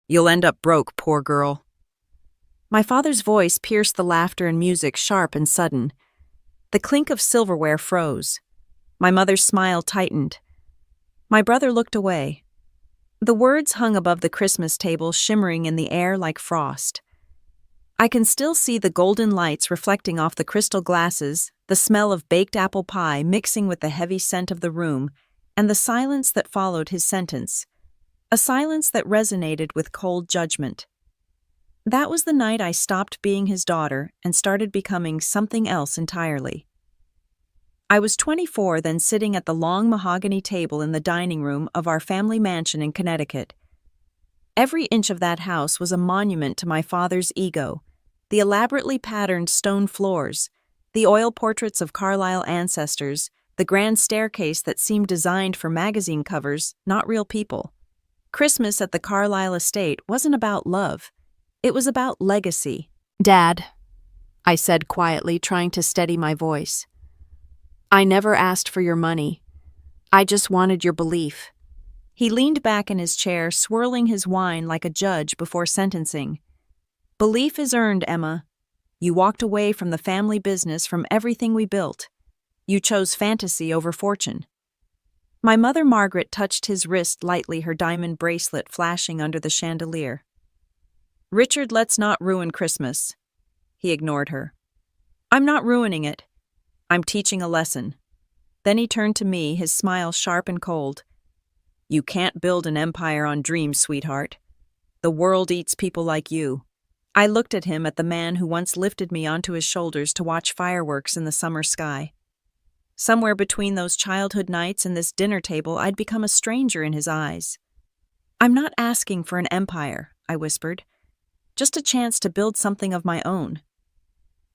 You'll end up broke, poor girl. My father's voice pierced the laughter and music sharp and sudden. The clink of silverware froze. My mother's smile tightened. My brother looked away. The words hung above the Christmas table, shimmering in the air like frost. I can still see the golden lights reflecting off the crystal glasses, the smell of baked apple pie mixing with the heavy scent of the room, and the silence that followed his sentence. A silence that resonated with cold judgment. That was the night I stopped being his daughter and started becoming something else entirely. I was 24 then, sitting at the long mahogany table in the dining room of our family mansion in Connecticut. Every inch of that house was a monument to my father's ego. The elaborately patterned stone floors, the oil portraits of Carlisle ancestors, the grand staircase that seemed designed for magazine covers, not real people. Christmas at the Carlisle estate wasn't about love. It was about legacy. "Dad," I said quietly, trying to steady my voice. "I never asked for your money. I just wanted your belief." He leaned back in his chair, swirling his wine like a judge before sentencing. "Belief is earned, Emma. You walked away from the family business, from everything we built. You chose fantasy over fortune." My mother Margaret touched his wrist lightly, her diamond bracelet flashing under the chandelier. "Richard, let's not ruin Christmas." He ignored her. "I'm not ruining it. I'm teaching a lesson." Then he turned to me, his smile sharp and cold. "You can't build an empire on dreams, sweetheart. The world eats people like you." I looked at him, at the man who once lifted me onto his shoulders to watch fireworks in the summer sky. Somewhere between those childhood nights and this dinner table, I'd become a stranger in his eyes. "I'm not asking for an empire," I whispered. "Just a chance to build something of my own."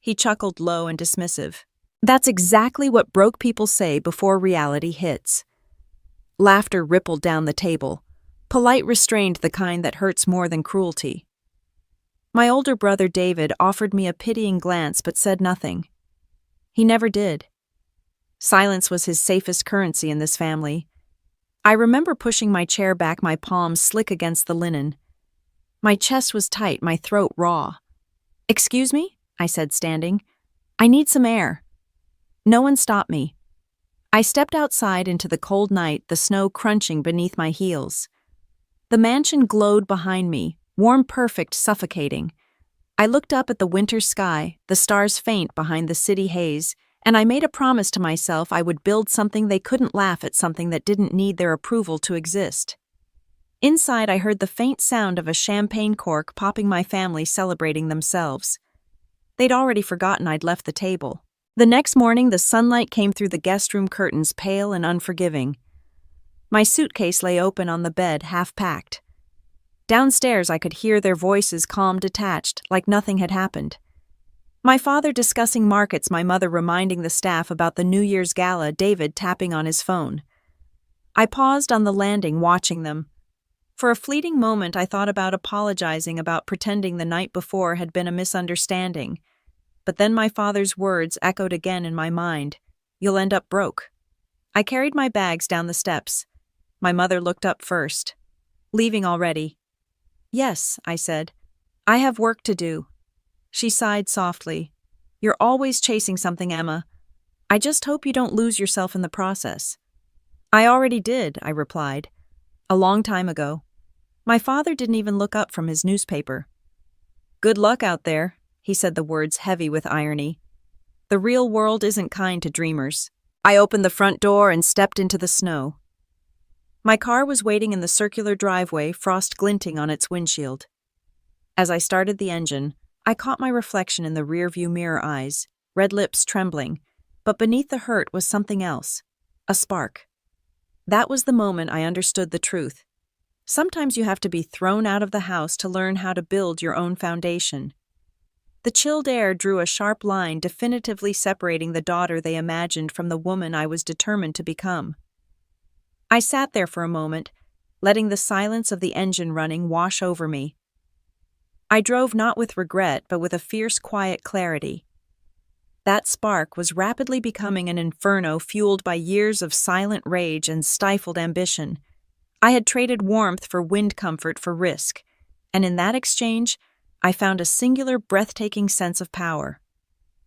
He chuckled low and dismissive. "That's exactly what broke people say before reality hits." Laughter rippled down the table, polite restrained, the kind that hurts more than cruelty. My older brother David offered me a pitying glance but said nothing. He never did. Silence was his safest currency in this family. I remember pushing my chair back, my palms slick against the linen. My chest was tight, my throat raw. "Excuse me?" I said, standing. "I need some air." No one stopped me. I stepped outside into the cold night, the snow crunching beneath my heels. The mansion glowed behind me, warm, perfect, suffocating. I looked up at the winter sky, the stars faint behind the city haze, and I made a promise to myself I would build something they couldn't laugh at, something that didn't need their approval to exist. Inside, I heard the faint sound of a champagne cork popping, my family celebrating themselves. They'd already forgotten I'd left the table. The next morning, the sunlight came through the guest room curtains, pale and unforgiving. My suitcase lay open on the bed, half-packed. Downstairs, I could hear their voices, calm, detached, like nothing had happened. My father discussing markets, my mother reminding the staff about the New Year's gala, David tapping on his phone. I paused on the landing, watching them. For a fleeting moment, I thought about apologizing, about pretending the night before had been a misunderstanding. But then my father's words echoed again in my mind. "You'll end up broke." I carried my bags down the steps. My mother looked up first. "Leaving already?" "Yes," I said. "I have work to do." She sighed softly. "You're always chasing something, Emma. I just hope you don't lose yourself in the process." "I already did," I replied. "A long time ago." My father didn't even look up from his newspaper. "Good luck out there," he said, the words heavy with irony. "The real world isn't kind to dreamers." I opened the front door and stepped into the snow. My car was waiting in the circular driveway, frost glinting on its windshield. As I started the engine, I caught my reflection in the rearview mirror, eyes, red lips trembling, but beneath the hurt was something else, a spark. That was the moment I understood the truth. Sometimes you have to be thrown out of the house to learn how to build your own foundation. The chilled air drew a sharp line, definitively separating the daughter they imagined from the woman I was determined to become. I sat there for a moment, letting the silence of the engine running wash over me. I drove not with regret, but with a fierce, quiet clarity. That spark was rapidly becoming an inferno fueled by years of silent rage and stifled ambition. I had traded warmth for wind, comfort for risk, and in that exchange, I found a singular, breathtaking sense of power.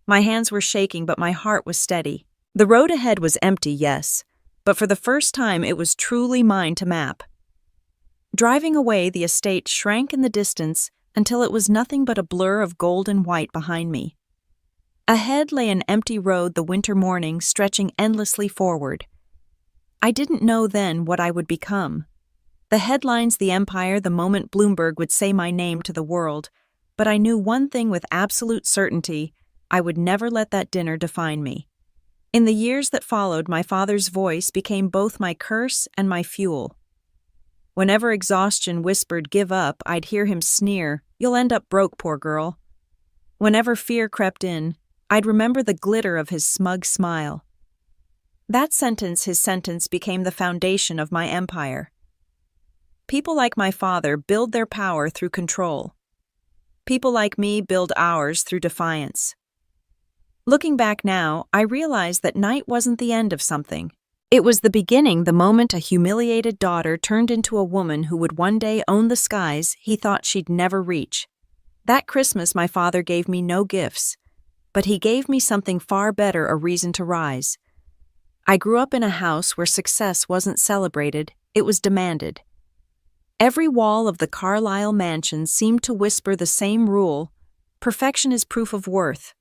My hands were shaking, but my heart was steady. The road ahead was empty, yes, but for the first time it was truly mine to map. Driving away, the estate shrank in the distance until it was nothing but a blur of gold and white behind me. Ahead lay an empty road, the winter morning stretching endlessly forward. I didn't know then what I would become. The headlines, the empire, the moment Bloomberg would say my name to the world, but I knew one thing with absolute certainty: I would never let that dinner define me. In the years that followed, my father's voice became both my curse and my fuel. Whenever exhaustion whispered, "Give up," I'd hear him sneer, "You'll end up broke, poor girl." Whenever fear crept in, I'd remember the glitter of his smug smile. That sentence, his sentence, became the foundation of my empire. People like my father build their power through control. People like me build ours through defiance. Looking back now, I realize that night wasn't the end of something. It was the beginning, the moment a humiliated daughter turned into a woman who would one day own the skies he thought she'd never reach. That Christmas, my father gave me no gifts, but he gave me something far better: a reason to rise. I grew up in a house where success wasn't celebrated, it was demanded. Every wall of the Carlyle mansion seemed to whisper the same rule: perfection is proof of worth.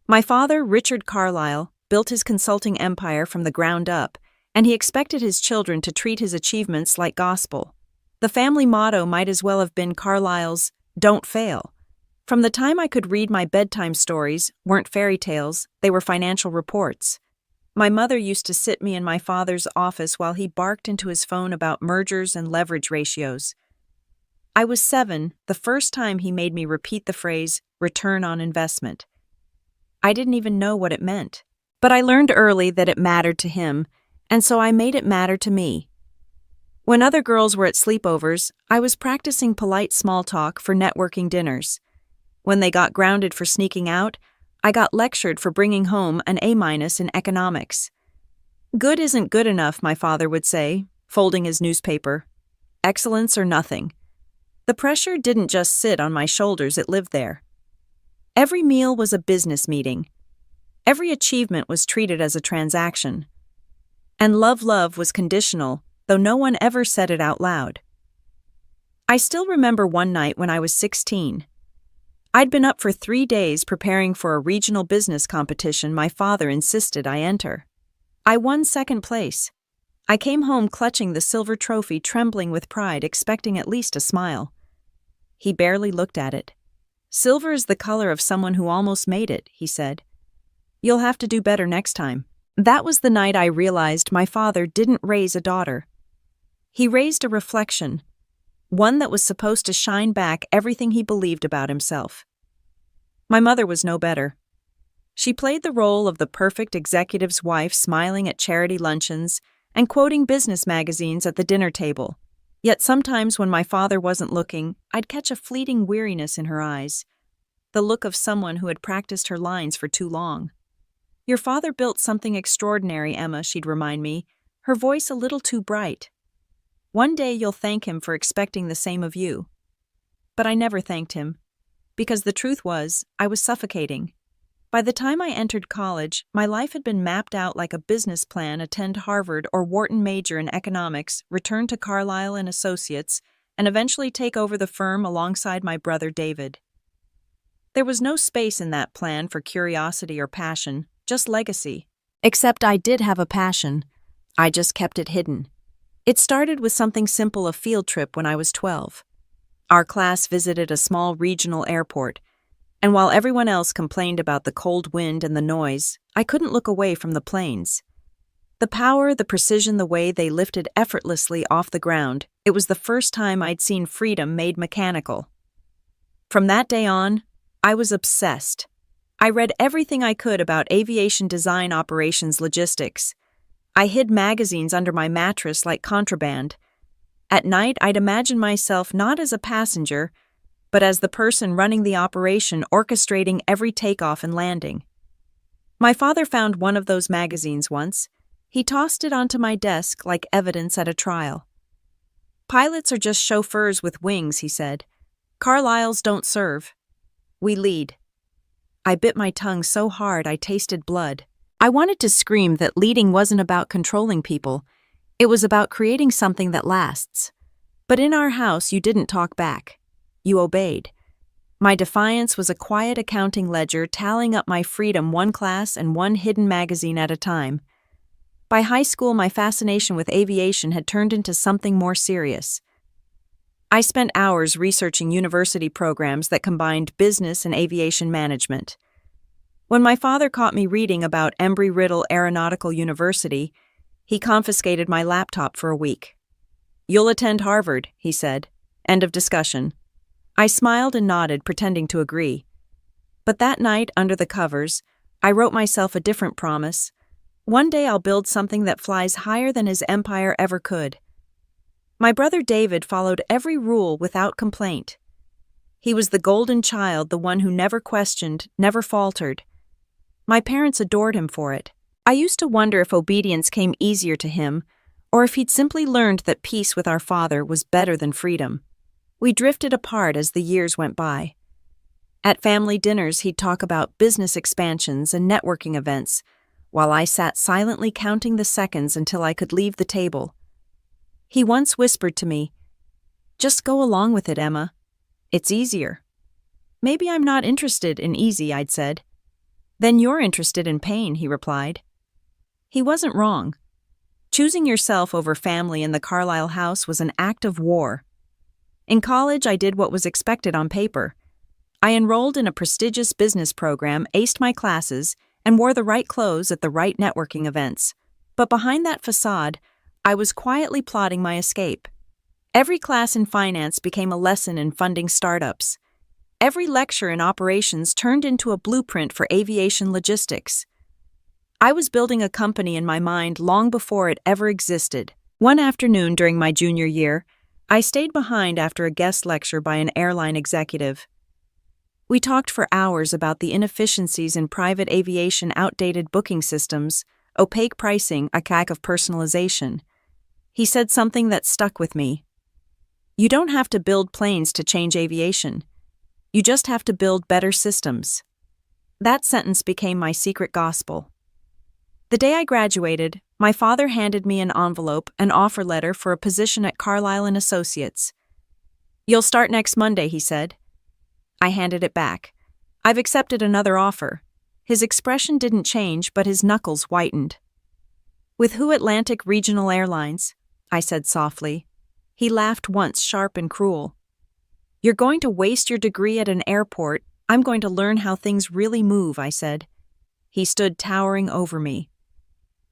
My father, Richard Carlyle, built his consulting empire from the ground up, and he expected his children to treat his achievements like gospel. The family motto might as well have been Carlyle's "Don't fail." From the time I could read, my bedtime stories weren't fairy tales, they were financial reports. My mother used to sit me in my father's office while he barked into his phone about mergers and leverage ratios. I was 7, the first time he made me repeat the phrase, "return on investment." I didn't even know what it meant, but I learned early that it mattered to him, and so I made it matter to me. When other girls were at sleepovers, I was practicing polite small talk for networking dinners. When they got grounded for sneaking out, I got lectured for bringing home an A- in economics. "Good isn't good enough," my father would say, folding his newspaper. "Excellence or nothing." The pressure didn't just sit on my shoulders, it lived there. Every meal was a business meeting. Every achievement was treated as a transaction. And love was conditional, though no one ever said it out loud. I still remember one night when I was 16. I'd been up for 3 days preparing for a regional business competition my father insisted I enter. I won second place. I came home clutching the silver trophy, trembling with pride, expecting at least a smile. He barely looked at it. "Silver is the color of someone who almost made it," he said. "You'll have to do better next time." That was the night I realized my father didn't raise a daughter. He raised a reflection, one that was supposed to shine back everything he believed about himself. My mother was no better. She played the role of the perfect executive's wife, smiling at charity luncheons and quoting business magazines at the dinner table. Yet sometimes when my father wasn't looking, I'd catch a fleeting weariness in her eyes, the look of someone who had practiced her lines for too long. "Your father built something extraordinary, Emma," she'd remind me, her voice a little too bright. "One day you'll thank him for expecting the same of you." But I never thanked him, because the truth was, I was suffocating. By the time I entered college, my life had been mapped out like a business plan: attend Harvard or Wharton, major in economics, return to Carlyle and Associates, and eventually take over the firm alongside my brother David. There was no space in that plan for curiosity or passion, just legacy. Except I did have a passion. I just kept it hidden. It started with something simple: a field trip when I was 12. Our class visited a small regional airport, and while everyone else complained about the cold wind and the noise, I couldn't look away from the planes. The power, the precision, the way they lifted effortlessly off the ground, it was the first time I'd seen freedom made mechanical. From that day on, I was obsessed. I read everything I could about aviation design, operations, logistics. I hid magazines under my mattress like contraband. At night, I'd imagine myself not as a passenger, but as the person running the operation, orchestrating every takeoff and landing. My father found one of those magazines once. He tossed it onto my desk like evidence at a trial. "Pilots are just chauffeurs with wings," he said. Carlyle's don't serve. We lead. I bit my tongue so hard I tasted blood. I wanted to scream that leading wasn't about controlling people. It was about creating something that lasts. But in our house, you didn't talk back. You obeyed. My defiance was a quiet accounting ledger tallying up my freedom one class and one hidden magazine at a time. By high school, my fascination with aviation had turned into something more serious. I spent hours researching university programs that combined business and aviation management. When my father caught me reading about Embry-Riddle Aeronautical University, he confiscated my laptop for a week. "You'll attend Harvard," he said. End of discussion. I smiled and nodded, pretending to agree. But that night, under the covers, I wrote myself a different promise. One day I'll build something that flies higher than his empire ever could. My brother David followed every rule without complaint. He was the golden child, the one who never questioned, never faltered. My parents adored him for it. I used to wonder if obedience came easier to him, or if he'd simply learned that peace with our father was better than freedom. We drifted apart as the years went by. At family dinners, he'd talk about business expansions and networking events, while I sat silently counting the seconds until I could leave the table. He once whispered to me, "Just go along with it, Emma. It's easier." "Maybe I'm not interested in easy," I'd said. "Then you're interested in pain," he replied. He wasn't wrong. Choosing yourself over family in the Carlyle house was an act of war. In college, I did what was expected on paper. I enrolled in a prestigious business program, aced my classes, and wore the right clothes at the right networking events. But behind that facade, I was quietly plotting my escape. Every class in finance became a lesson in funding startups. Every lecture in operations turned into a blueprint for aviation logistics. I was building a company in my mind long before it ever existed. One afternoon during my junior year, I stayed behind after a guest lecture by an airline executive. We talked for hours about the inefficiencies in private aviation, outdated booking systems, opaque pricing, a lack of personalization. He said something that stuck with me. "You don't have to build planes to change aviation. You just have to build better systems." That sentence became my secret gospel. The day I graduated, my father handed me an envelope, an offer letter for a position at Carlyle & Associates. "You'll start next Monday," he said. I handed it back. "I've accepted another offer." His expression didn't change, but his knuckles whitened. "With who? Atlantic Regional Airlines," I said softly. He laughed once, sharp and cruel. "You're going to waste your degree at an airport. I'm going to learn how things really move," I said. He stood towering over me.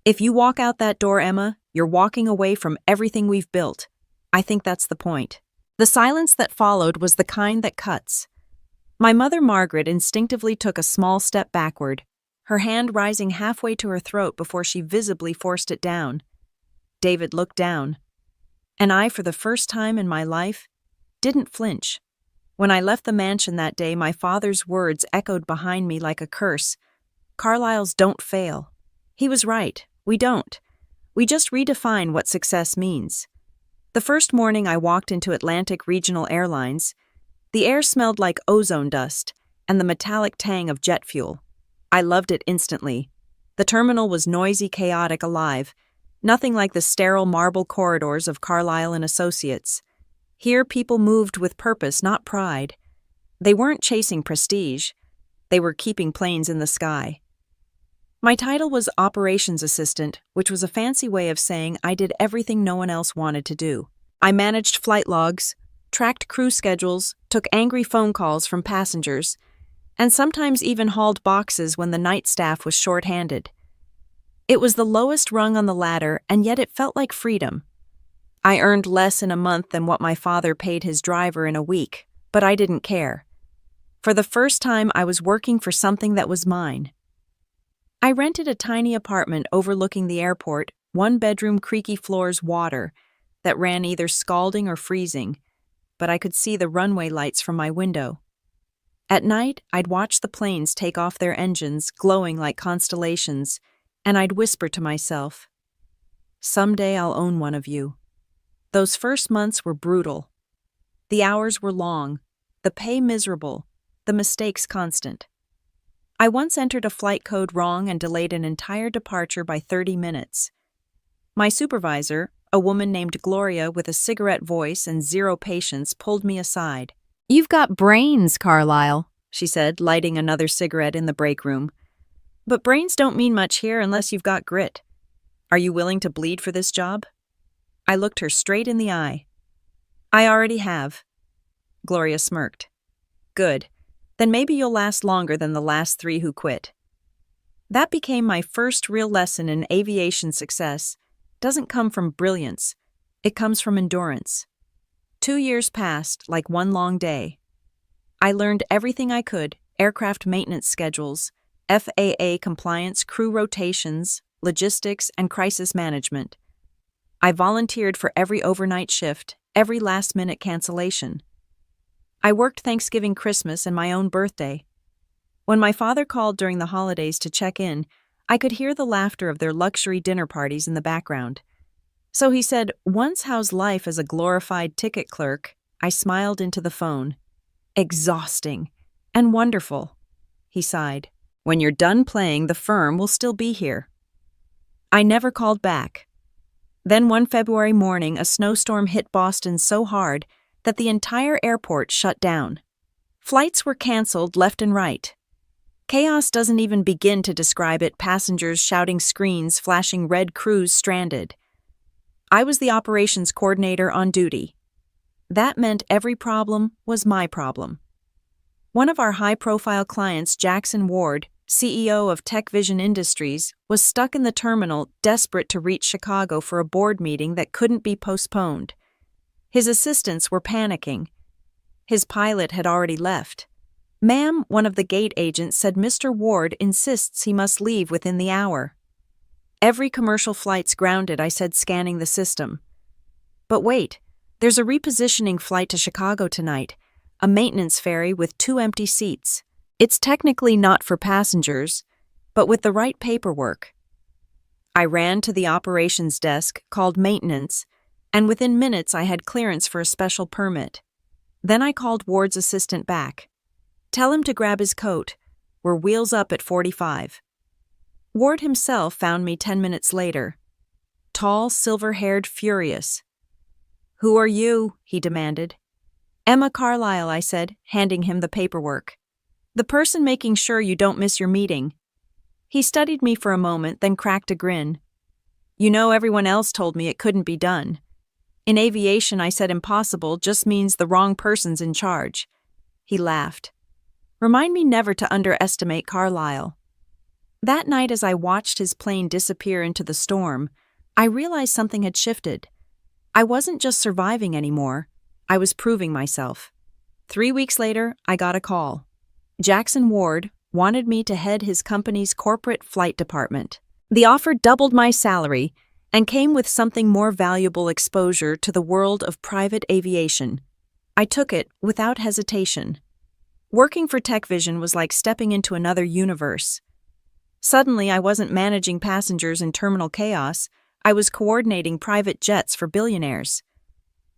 "If you walk out that door, Emma, you're walking away from everything we've built. I think that's the point." The silence that followed was the kind that cuts. My mother, Margaret, instinctively took a small step backward, her hand rising halfway to her throat before she visibly forced it down. David looked down. And I, for the first time in my life, didn't flinch. When I left the mansion that day, my father's words echoed behind me like a curse. "Carlyle's don't fail." He was right. We don't. We just redefine what success means. The first morning I walked into Atlantic Regional Airlines, the air smelled like ozone dust and the metallic tang of jet fuel. I loved it instantly. The terminal was noisy, chaotic, alive, nothing like the sterile marble corridors of Carlyle & Associates. Here people moved with purpose, not pride. They weren't chasing prestige. They were keeping planes in the sky. My title was Operations Assistant, which was a fancy way of saying I did everything no one else wanted to do. I managed flight logs, tracked crew schedules, took angry phone calls from passengers, and sometimes even hauled boxes when the night staff was short-handed. It was the lowest rung on the ladder, and yet it felt like freedom. I earned less in a month than what my father paid his driver in a week, but I didn't care. For the first time, I was working for something that was mine. I rented a tiny apartment overlooking the airport, one-bedroom, creaky floors, water, that ran either scalding or freezing, but I could see the runway lights from my window. At night, I'd watch the planes take off their engines, glowing like constellations, and I'd whisper to myself, "Someday I'll own one of you." Those first months were brutal. The hours were long, the the pay miserable, the mistakes constant. I once entered a flight code wrong and delayed an entire departure by 30 minutes. My supervisor, a woman named Gloria with a cigarette voice and zero patience, pulled me aside. You've got brains, Carlisle, She said, lighting another cigarette in the break room. But brains don't mean much here unless you've got grit. Are you willing to bleed for this job? I looked her straight in the eye. I already have. Gloria smirked. Good. Then maybe you'll last longer than the last 3 who quit. That became my first real lesson in aviation success. Doesn't come from brilliance. It comes from endurance. 2 years passed like one long day. I learned everything I could: aircraft maintenance schedules, FAA compliance, crew rotations, logistics, and crisis management. I volunteered for every overnight shift, every last-minute cancellation. I worked Thanksgiving, Christmas, and my own birthday. When my father called during the holidays to check in, I could hear the laughter of their luxury dinner parties in the background. So he said, "Once how's life as a glorified ticket clerk?" I smiled into the phone. "Exhausting and wonderful," he sighed. "When you're done playing, the firm will still be here." I never called back. Then one February morning, a snowstorm hit Boston so hard that the entire airport shut down. Flights were canceled left and right. Chaos doesn't even begin to describe it: passengers shouting, screens flashing, red, crews stranded. I was the operations coordinator on duty. That meant every problem was my problem. One of our high-profile clients, Jackson Ward, CEO of Tech Vision Industries, was stuck in the terminal, desperate to reach Chicago for a board meeting that couldn't be postponed. His assistants were panicking. His pilot had already left. "Ma'am," one of the gate agents said, "Mr. Ward insists he must leave within the hour." "Every commercial flight's grounded," I said, scanning the system. "But wait, there's a repositioning flight to Chicago tonight, a maintenance ferry with 2 empty seats. It's technically not for passengers, but with the right paperwork." I ran to the operations desk, called maintenance, and within minutes I had clearance for a special permit. Then I called Ward's assistant back. "Tell him to grab his coat. We're wheels up at 45. Ward himself found me 10 minutes later. Tall, silver-haired, furious. "Who are you?" he demanded. "Emma Carlisle," I said, handing him the paperwork. "The person making sure you don't miss your meeting." He studied me for a moment, then cracked a grin. "You know, everyone else told me it couldn't be done. In aviation," I said, "impossible just means the wrong person's in charge." He laughed. "Remind me never to underestimate Carlisle." That night, as I watched his plane disappear into the storm, I realized something had shifted. I wasn't just surviving anymore. I was proving myself. 3 weeks later, I got a call. Jackson Ward wanted me to head his company's corporate flight department. The offer doubled my salary and came with something more valuable: exposure to the world of private aviation. I took it without hesitation. Working for Tech Vision was like stepping into another universe. Suddenly, I wasn't managing passengers in terminal chaos. I was coordinating private jets for billionaires.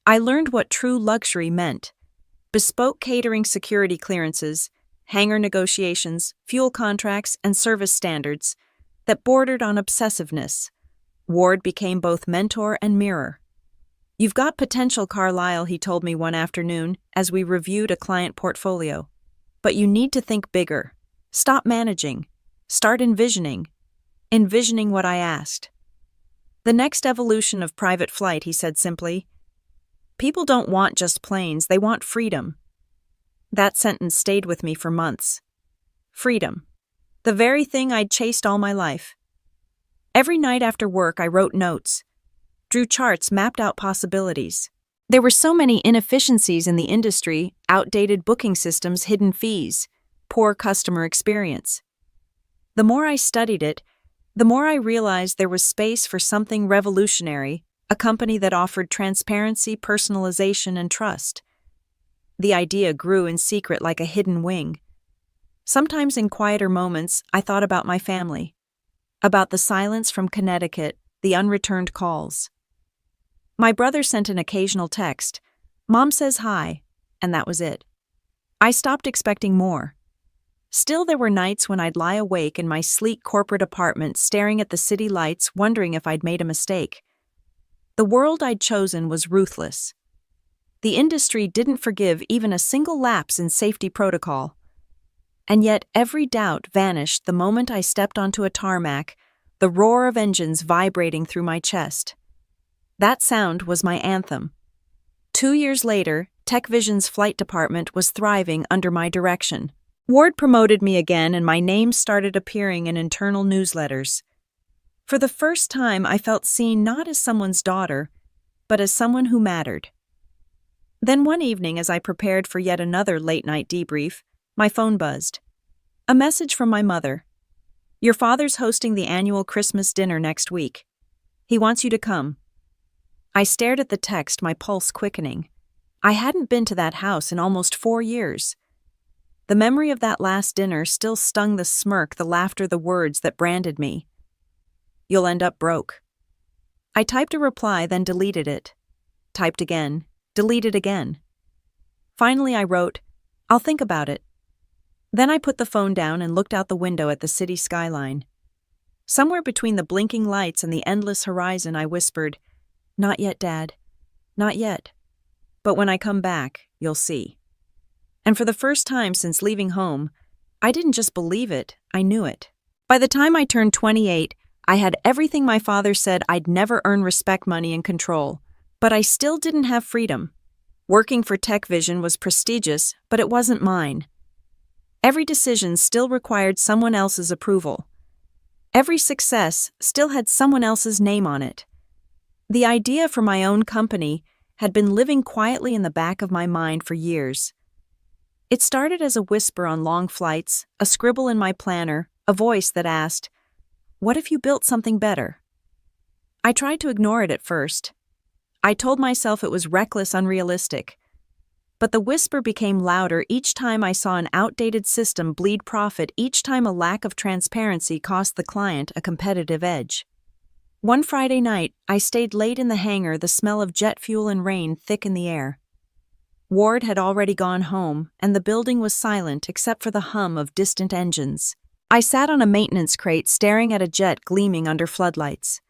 I learned what true luxury meant: bespoke catering, security clearances, hangar negotiations, fuel contracts, and service standards that bordered on obsessiveness. Ward became both mentor and mirror. "You've got potential, Carlisle," he told me one afternoon as we reviewed a client portfolio. "But you need to think bigger. Stop managing. Start envisioning. Envisioning what I asked." "The next evolution of private flight," he said simply. "People don't want just planes, they want freedom." That sentence stayed with me for months. Freedom. The very thing I'd chased all my life. Every night after work, I wrote notes, drew charts, mapped out possibilities. There were so many inefficiencies in the industry: outdated booking systems, hidden fees, poor customer experience. The more I studied it, the more I realized there was space for something revolutionary, a company that offered transparency, personalization, and trust. The idea grew in secret like a hidden wing. Sometimes in quieter moments, I thought about my family, about the silence from Connecticut, the unreturned calls. My brother sent an occasional text, "Mom says hi," and that was it. I stopped expecting more. Still, there were nights when I'd lie awake in my sleek corporate apartment staring at the city lights, wondering if I'd made a mistake. The world I'd chosen was ruthless. The industry didn't forgive even a single lapse in safety protocol. And yet every doubt vanished the moment I stepped onto a tarmac, the roar of engines vibrating through my chest. That sound was my anthem. 2 years later, TechVision's flight department was thriving under my direction. Ward promoted me again, and my name started appearing in internal newsletters. For the first time, I felt seen not as someone's daughter, but as someone who mattered. Then one evening, as I prepared for yet another late-night debrief, my phone buzzed. A message from my mother. "Your father's hosting the annual Christmas dinner next week. He wants you to come." I stared at the text, my pulse quickening. I hadn't been to that house in almost 4 years. The memory of that last dinner still stung the smirk, the laughter, the words that branded me. "You'll end up broke." I typed a reply, then deleted it. Typed again, deleted again. Finally, I wrote, "I'll think about it." Then I put the phone down and looked out the window at the city skyline. Somewhere between the blinking lights and the endless horizon, I whispered, "Not yet, Dad. Not yet. But when I come back, you'll see." And for the first time since leaving home, I didn't just believe it, I knew it. By the time I turned 28, I had everything my father said I'd never earn: respect, money, and control. But I still didn't have freedom. Working for TechVision was prestigious, but it wasn't mine. Every decision still required someone else's approval. Every success still had someone else's name on it. The idea for my own company had been living quietly in the back of my mind for years. It started as a whisper on long flights, a scribble in my planner, a voice that asked, "What if you built something better?" I tried to ignore it at first. I told myself it was reckless, unrealistic. But the whisper became louder each time I saw an outdated system bleed profit, each time a lack of transparency cost the client a competitive edge. One Friday night, I stayed late in the hangar, the smell of jet fuel and rain thick in the air. Ward had already gone home, and the building was silent except for the hum of distant engines. I sat on a maintenance crate staring at a jet gleaming under floodlights.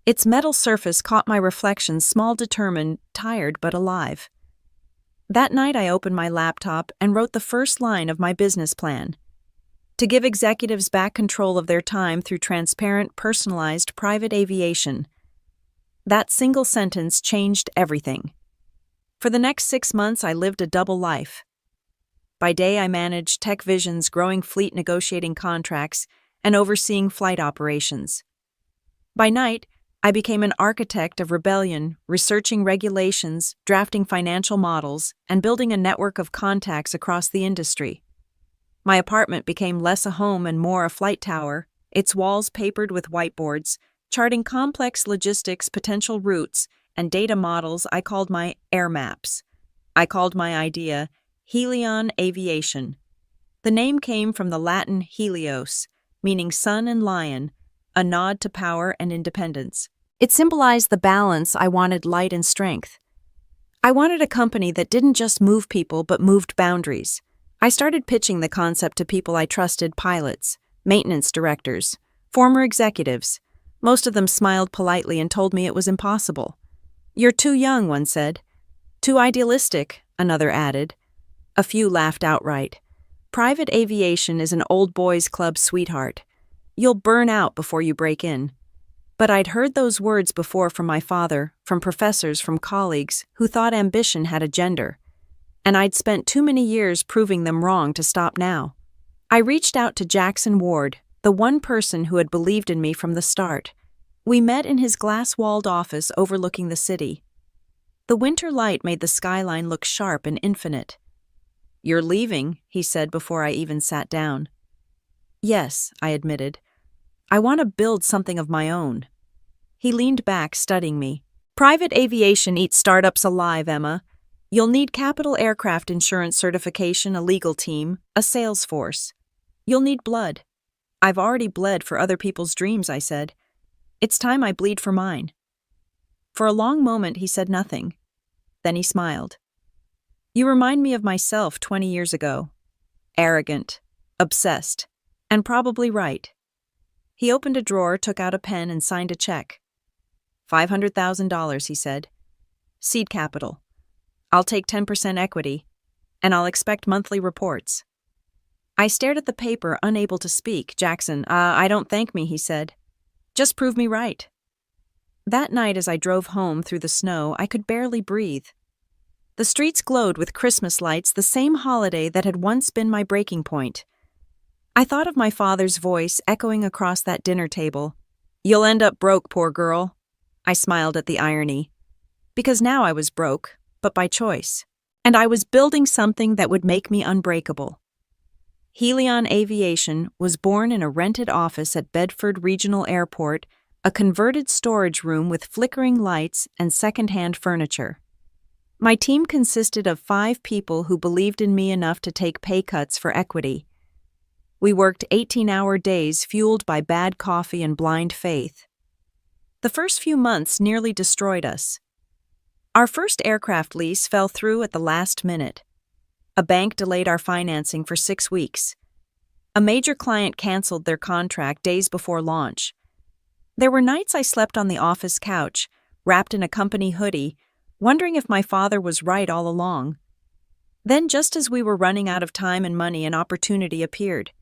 Its metal surface caught my reflection, small, determined, tired, but alive. That night I opened my laptop and wrote the first line of my business plan: to give executives back control of their time through transparent, personalized private aviation. That single sentence changed everything. For the next 6 months, I lived a double life. By day, I managed TechVision's growing fleet, negotiating contracts and overseeing flight operations. By night, I became an architect of rebellion, researching regulations, drafting financial models, and building a network of contacts across the industry. My apartment became less a home and more a flight tower, its walls papered with whiteboards, charting complex logistics, potential routes, and data models I called my air maps. I called my idea Helion Aviation. The name came from the Latin helios, meaning sun and lion, a nod to power and independence. It symbolized the balance I wanted: light and strength. I wanted a company that didn't just move people but moved boundaries. I started pitching the concept to people I trusted: pilots, maintenance directors, former executives. Most of them smiled politely and told me it was impossible. "You're too young," one said. "Too idealistic," another added. A few laughed outright. "Private aviation is an old boys' club, sweetheart. You'll burn out before you break in." But I'd heard those words before from my father, from professors, from colleagues who thought ambition had a gender. And I'd spent too many years proving them wrong to stop now. I reached out to Jackson Ward, the one person who had believed in me from the start. We met in his glass-walled office overlooking the city. The winter light made the skyline look sharp and infinite. "You're leaving," he said before I even sat down. "Yes," I admitted. "I want to build something of my own." He leaned back, studying me. "Private aviation eats startups alive, Emma. You'll need capital, aircraft insurance certification, a legal team, a sales force. You'll need blood." "I've already bled for other people's dreams," I said. "It's time I bleed for mine." For a long moment he said nothing. Then he smiled. You remind me of myself 20 years ago. Arrogant, obsessed, and probably right. He opened a drawer, took out a pen, and signed a check. $500,000, he said. Seed capital. I'll take 10% equity, and I'll expect monthly reports. I stared at the paper, unable to speak. Jackson, I don't thank me, he said. Just prove me right. That night as I drove home through the snow, I could barely breathe. The streets glowed with Christmas lights, the same holiday that had once been my breaking point. I thought of my father's voice echoing across that dinner table. You'll end up broke, poor girl. I smiled at the irony. Because now I was broke, but by choice. And I was building something that would make me unbreakable. Helion Aviation was born in a rented office at Bedford Regional Airport, a converted storage room with flickering lights and second-hand furniture. My team consisted of 5 people who believed in me enough to take pay cuts for equity. We worked 18-hour days fueled by bad coffee and blind faith. The first few months nearly destroyed us. Our first aircraft lease fell through at the last minute. A bank delayed our financing for 6 weeks. A major client canceled their contract days before launch. There were nights I slept on the office couch, wrapped in a company hoodie, wondering if my father was right all along. Then, just as we were running out of time and money, an opportunity appeared.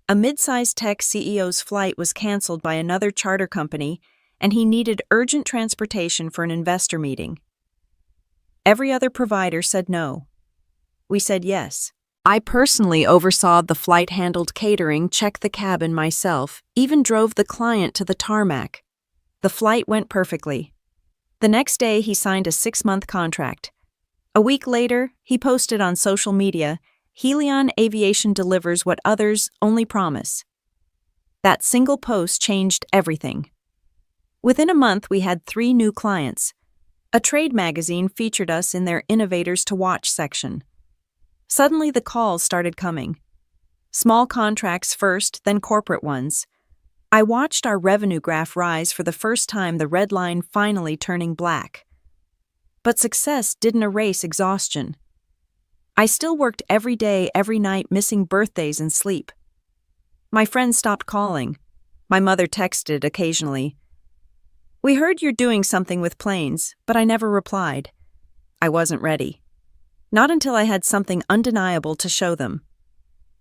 A mid-sized tech CEO's flight was canceled by another charter company, and he needed urgent transportation for an investor meeting. Every other provider said no. We said yes. I personally oversaw the flight, handled catering, checked the cabin myself, even drove the client to the tarmac. The flight went perfectly. The next day, he signed a 6-month contract. A week later, he posted on social media, Helion Aviation delivers what others only promise. That single post changed everything. Within a month, we had 3 new clients. A trade magazine featured us in their Innovators to Watch section. Suddenly, the calls started coming. Small contracts first, then corporate ones. I watched our revenue graph rise, for the first time, the red line finally turning black. But success didn't erase exhaustion. I still worked every day, every night, missing birthdays and sleep. My friends stopped calling. My mother texted occasionally. We heard you're doing something with planes, but I never replied. I wasn't ready. Not until I had something undeniable to show them.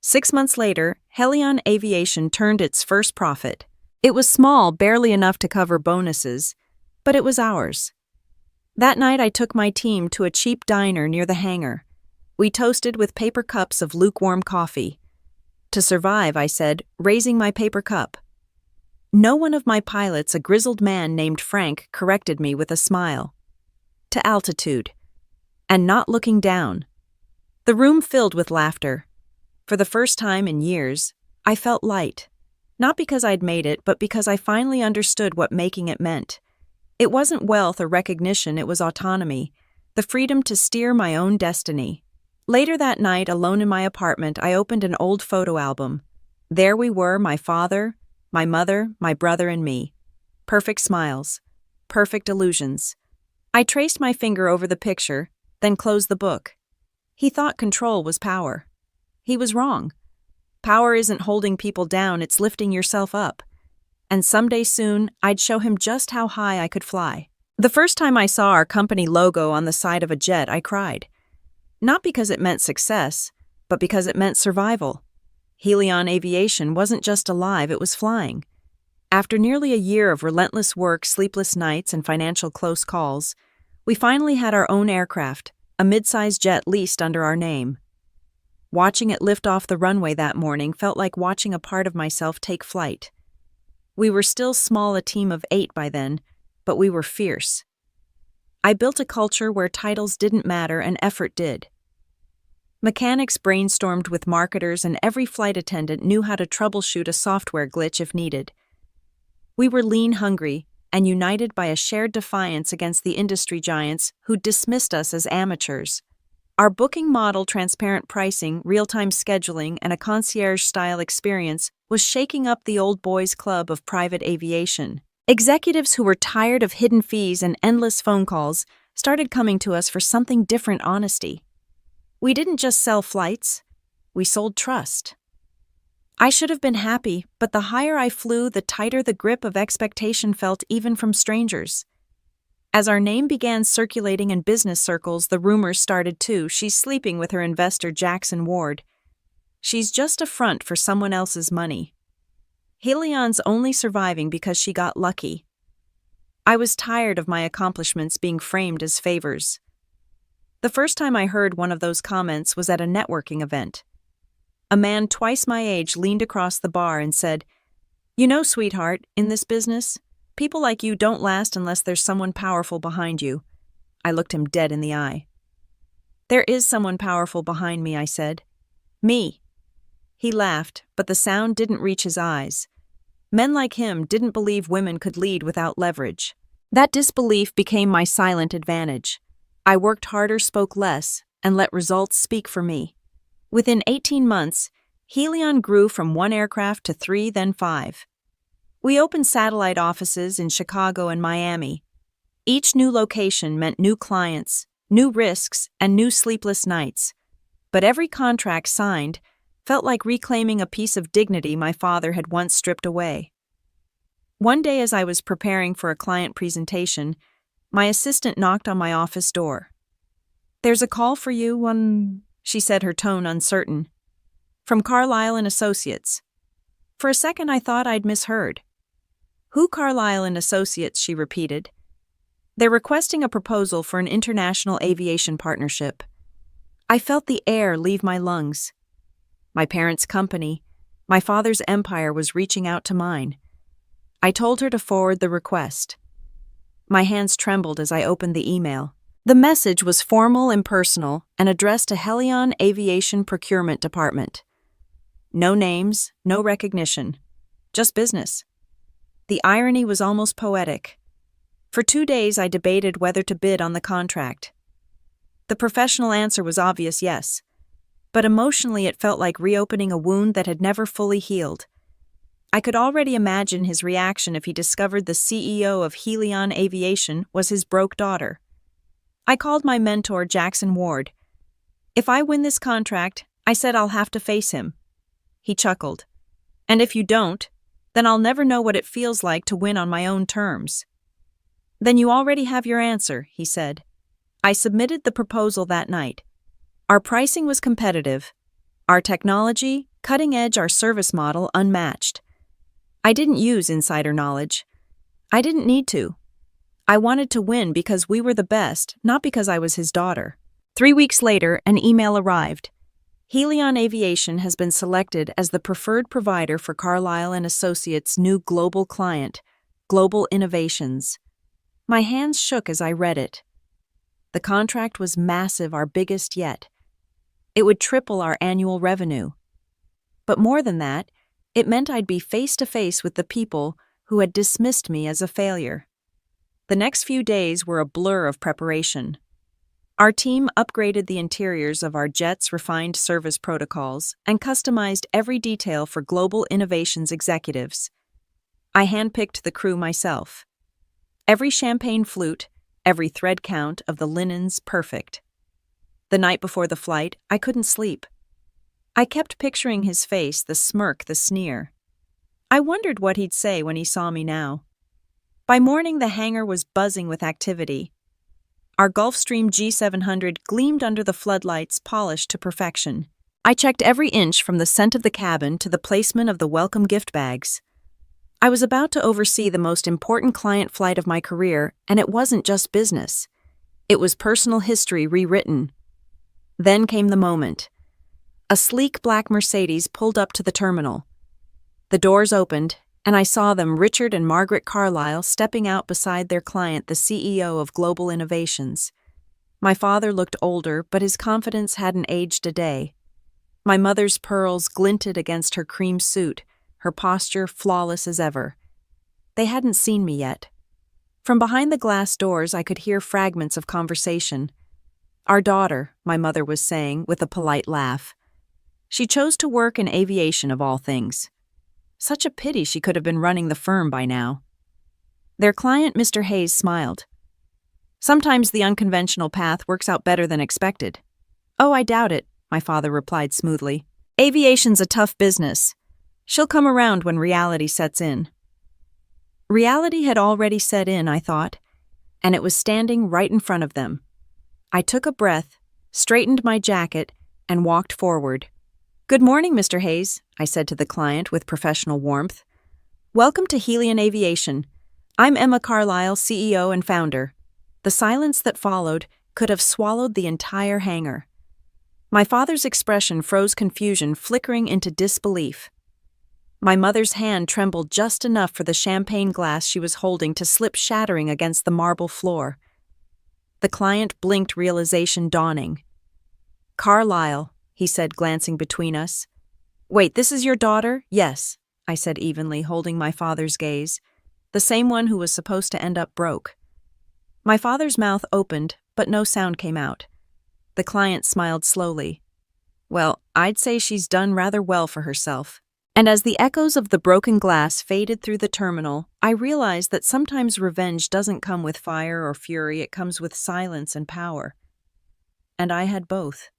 6 months later, Helion Aviation turned its first profit. It was small, barely enough to cover bonuses, but it was ours. That night I took my team to a cheap diner near the hangar. We toasted with paper cups of lukewarm coffee. To survive, I said, raising my paper cup. No one of my pilots, a grizzled man named Frank, corrected me with a smile. To altitude. And not looking down. The room filled with laughter. For the first time in years, I felt light. Not because I'd made it, but because I finally understood what making it meant. It wasn't wealth or recognition, it was autonomy, the freedom to steer my own destiny. Later that night, alone in my apartment, I opened an old photo album. There we were, my father, my mother, my brother, and me. Perfect smiles. Perfect illusions. I traced my finger over the picture, then closed the book. He thought control was power. He was wrong. Power isn't holding people down, it's lifting yourself up. And someday soon, I'd show him just how high I could fly. The first time I saw our company logo on the side of a jet, I cried. Not because it meant success, but because it meant survival. Helion Aviation wasn't just alive, it was flying. After nearly a year of relentless work, sleepless nights, and financial close calls, we finally had our own aircraft, a mid-sized jet leased under our name. Watching it lift off the runway that morning felt like watching a part of myself take flight. We were still small, a team of 8 by then, but we were fierce. I built a culture where titles didn't matter and effort did. Mechanics brainstormed with marketers, and every flight attendant knew how to troubleshoot a software glitch if needed. We were lean, hungry, and united by a shared defiance against the industry giants who dismissed us as amateurs. Our booking model, transparent pricing, real-time scheduling, and a concierge-style experience was shaking up the old boys club of private aviation. Executives who were tired of hidden fees and endless phone calls started coming to us for something different: honesty. We didn't just sell flights, we sold trust. I should have been happy, but the higher I flew, the tighter the grip of expectation felt even from strangers. As our name began circulating in business circles, the rumors started too. She's sleeping with her investor Jackson Ward. She's just a front for someone else's money. Helion's only surviving because she got lucky. I was tired of my accomplishments being framed as favors. The first time I heard one of those comments was at a networking event. A man twice my age leaned across the bar and said, "You know, sweetheart, in this business, people like you don't last unless there's someone powerful behind you." I looked him dead in the eye. "There is someone powerful behind me," I said. "Me." He laughed, but the sound didn't reach his eyes. Men like him didn't believe women could lead without leverage. That disbelief became my silent advantage. I worked harder, spoke less, and let results speak for me. Within 18 months, Helion grew from 1 aircraft to 3, then 5. We opened satellite offices in Chicago and Miami. Each new location meant new clients, new risks, and new sleepless nights. But every contract signed felt like reclaiming a piece of dignity my father had once stripped away. One day as I was preparing for a client presentation, my assistant knocked on my office door. "There's a call for you, she said, her tone uncertain. "From Carlyle and Associates." For a second I thought I'd misheard. "Who Carlyle and Associates?" she repeated. "They're requesting a proposal for an international aviation partnership." I felt the air leave my lungs. My parents' company, my father's empire was reaching out to mine. I told her to forward the request. My hands trembled as I opened the email. The message was formal and personal and addressed to Helion Aviation Procurement Department. No names, no recognition, just business. The irony was almost poetic. For 2 days I debated whether to bid on the contract. The professional answer was obvious yes, but emotionally it felt like reopening a wound that had never fully healed. I could already imagine his reaction if he discovered the CEO of Helion Aviation was his broke daughter. I called my mentor, Jackson Ward. "If I win this contract," I said, "I'll have to face him." He chuckled. "And if you don't, then I'll never know what it feels like to win on my own terms." "Then you already have your answer," he said. I submitted the proposal that night. Our pricing was competitive. Our technology, cutting edge, our service model unmatched. I didn't use insider knowledge. I didn't need to. I wanted to win because we were the best, not because I was his daughter. 3 weeks later, an email arrived. Helion Aviation has been selected as the preferred provider for Carlyle and Associates' new global client, Global Innovations. My hands shook as I read it. The contract was massive, our biggest yet. It would triple our annual revenue. But more than that, it meant I'd be face to face with the people who had dismissed me as a failure. The next few days were a blur of preparation. Our team upgraded the interiors of our jets, refined service protocols, and customized every detail for Global Innovations executives. I handpicked the crew myself. Every champagne flute, every thread count of the linens perfect. The night before the flight, I couldn't sleep. I kept picturing his face, the smirk, the sneer. I wondered what he'd say when he saw me now. By morning, the hangar was buzzing with activity. Our Gulfstream G700 gleamed under the floodlights, polished to perfection. I checked every inch from the scent of the cabin to the placement of the welcome gift bags. I was about to oversee the most important client flight of my career, and it wasn't just business. It was personal history rewritten. Then came the moment. A sleek black Mercedes pulled up to the terminal. The doors opened, and I saw them, Richard and Margaret Carlyle, stepping out beside their client, the CEO of Global Innovations. My father looked older, but his confidence hadn't aged a day. My mother's pearls glinted against her cream suit, her posture flawless as ever. They hadn't seen me yet. From behind the glass doors, I could hear fragments of conversation. "Our daughter," my mother was saying with a polite laugh. "She chose to work in aviation of all things. Such a pity she could have been running the firm by now." Their client, Mr. Hayes, smiled. "Sometimes the unconventional path works out better than expected." "Oh, I doubt it," my father replied smoothly. "Aviation's a tough business. She'll come around when reality sets in." Reality had already set in, I thought, and it was standing right in front of them. I took a breath, straightened my jacket, and walked forward. "Good morning, Mr. Hayes," I said to the client with professional warmth. "Welcome to Helion Aviation. I'm Emma Carlisle, CEO and founder." The silence that followed could have swallowed the entire hangar. My father's expression froze confusion, flickering into disbelief. My mother's hand trembled just enough for the champagne glass she was holding to slip shattering against the marble floor. The client blinked, realization dawning. "Carlisle," he said, glancing between us. "Wait, this is your daughter?" "Yes," I said evenly, holding my father's gaze. "The same one who was supposed to end up broke." My father's mouth opened, but no sound came out. The client smiled slowly. "Well, I'd say she's done rather well for herself." And as the echoes of the broken glass faded through the terminal, I realized that sometimes revenge doesn't come with fire or fury, it comes with silence and power. And I had both.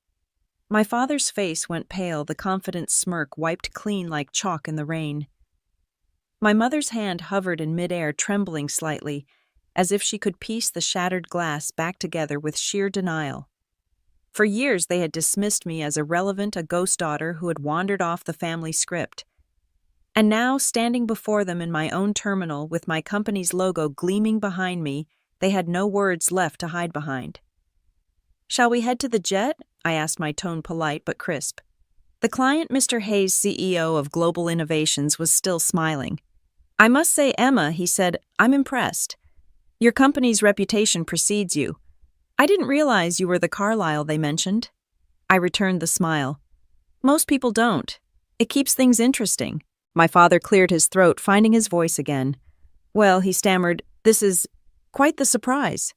My father's face went pale, the confident smirk wiped clean like chalk in the rain. My mother's hand hovered in midair, trembling slightly, as if she could piece the shattered glass back together with sheer denial. For years they had dismissed me as irrelevant, a ghost daughter who had wandered off the family script. And now, standing before them in my own terminal with my company's logo gleaming behind me, they had no words left to hide behind. "Shall we head to the jet?" I asked, my tone polite but crisp. The client, Mr. Hayes, CEO of Global Innovations, was still smiling. "I must say, Emma," he said, "I'm impressed. Your company's reputation precedes you. I didn't realize you were the Carlisle they mentioned." I returned the smile. "Most people don't. It keeps things interesting." My father cleared his throat, finding his voice again. "Well," he stammered, "this is quite the surprise."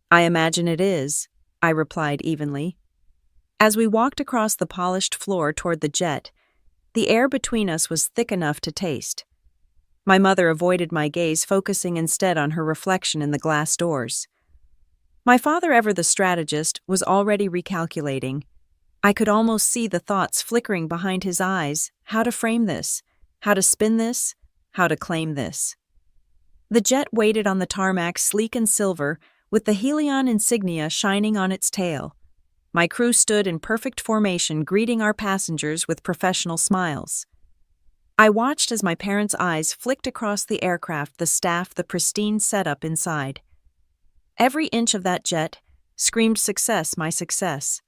"I imagine it is," I replied evenly. As we walked across the polished floor toward the jet, the air between us was thick enough to taste. My mother avoided my gaze, focusing instead on her reflection in the glass doors. My father, ever the strategist, was already recalculating. I could almost see the thoughts flickering behind his eyes. How to frame this? How to spin this? How to claim this? The jet waited on the tarmac, sleek and silver, with the Helion insignia shining on its tail. My crew stood in perfect formation, greeting our passengers with professional smiles. I watched as my parents' eyes flicked across the aircraft, the staff, the pristine setup inside. Every inch of that jet screamed success, my success.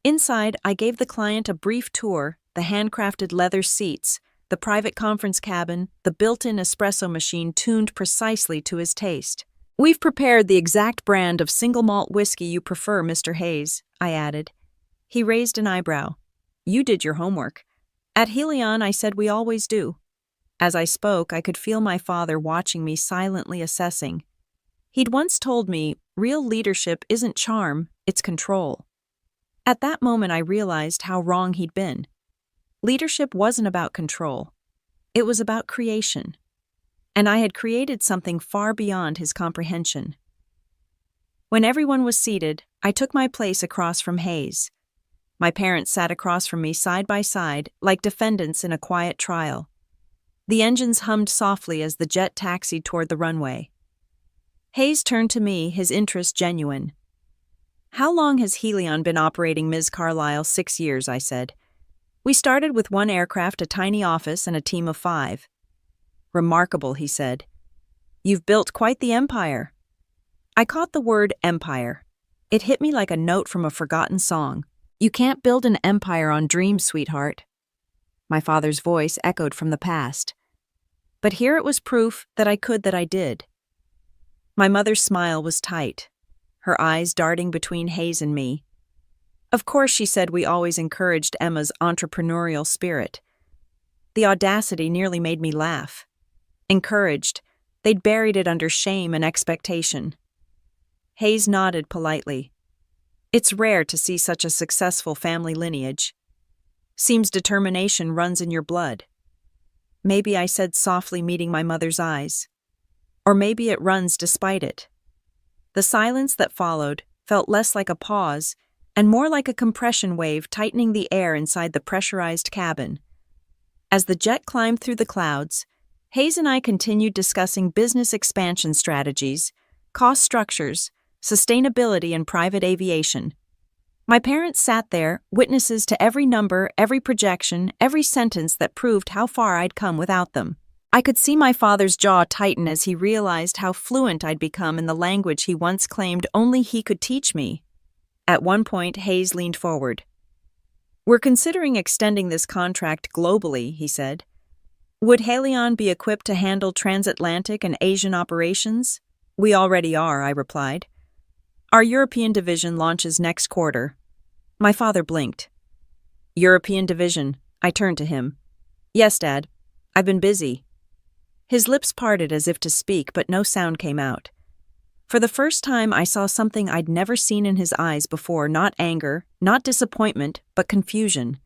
Inside, I gave the client a brief tour, the handcrafted leather seats, the private conference cabin, the built-in espresso machine tuned precisely to his taste. "We've prepared the exact brand of single malt whiskey you prefer, Mr. Hayes," I added. He raised an eyebrow. "You did your homework." "At Helion," I said, "we always do." As I spoke, I could feel my father watching me, silently assessing. He'd once told me, real leadership isn't charm, it's control. At that moment, I realized how wrong he'd been. Leadership wasn't about control. It was about creation. And I had created something far beyond his comprehension. When everyone was seated, I took my place across from Hayes. My parents sat across from me side by side, like defendants in a quiet trial. The engines hummed softly as the jet taxied toward the runway. Hayes turned to me, his interest genuine. "How long has Helion been operating, Ms. Carlisle?" "6 years," I said. "We started with 1 aircraft, a tiny office, and a team of 5. "Remarkable," he said. "You've built quite the empire." I caught the word empire. It hit me like a note from a forgotten song. "You can't build an empire on dreams, sweetheart." My father's voice echoed from the past. But here it was proof that I did. My mother's smile was tight, her eyes darting between Hayes and me. "Of course," she said, "we always encouraged Emma's entrepreneurial spirit." The audacity nearly made me laugh. Encouraged, they'd buried it under shame and expectation. Hayes nodded politely. "It's rare to see such a successful family lineage. Seems determination runs in your blood." Maybe, I said softly, meeting my mother's eyes. Or maybe it runs despite it. The silence that followed felt less like a pause and more like a compression wave tightening the air inside the pressurized cabin. As the jet climbed through the clouds, Hayes and I continued discussing business expansion strategies, cost structures, sustainability, and private aviation. My parents sat there, witnesses to every number, every projection, every sentence that proved how far I'd come without them. I could see my father's jaw tighten as he realized how fluent I'd become in the language he once claimed only he could teach me. At one point, Hayes leaned forward. "We're considering extending this contract globally," he said. "Would Helion be equipped to handle transatlantic and Asian operations?" "We already are," I replied. "Our European division launches next quarter." My father blinked. "European division," I turned to him. "Yes, Dad. I've been busy." His lips parted as if to speak, but no sound came out. For the first time, I saw something I'd never seen in his eyes before, not anger, not disappointment, but confusion.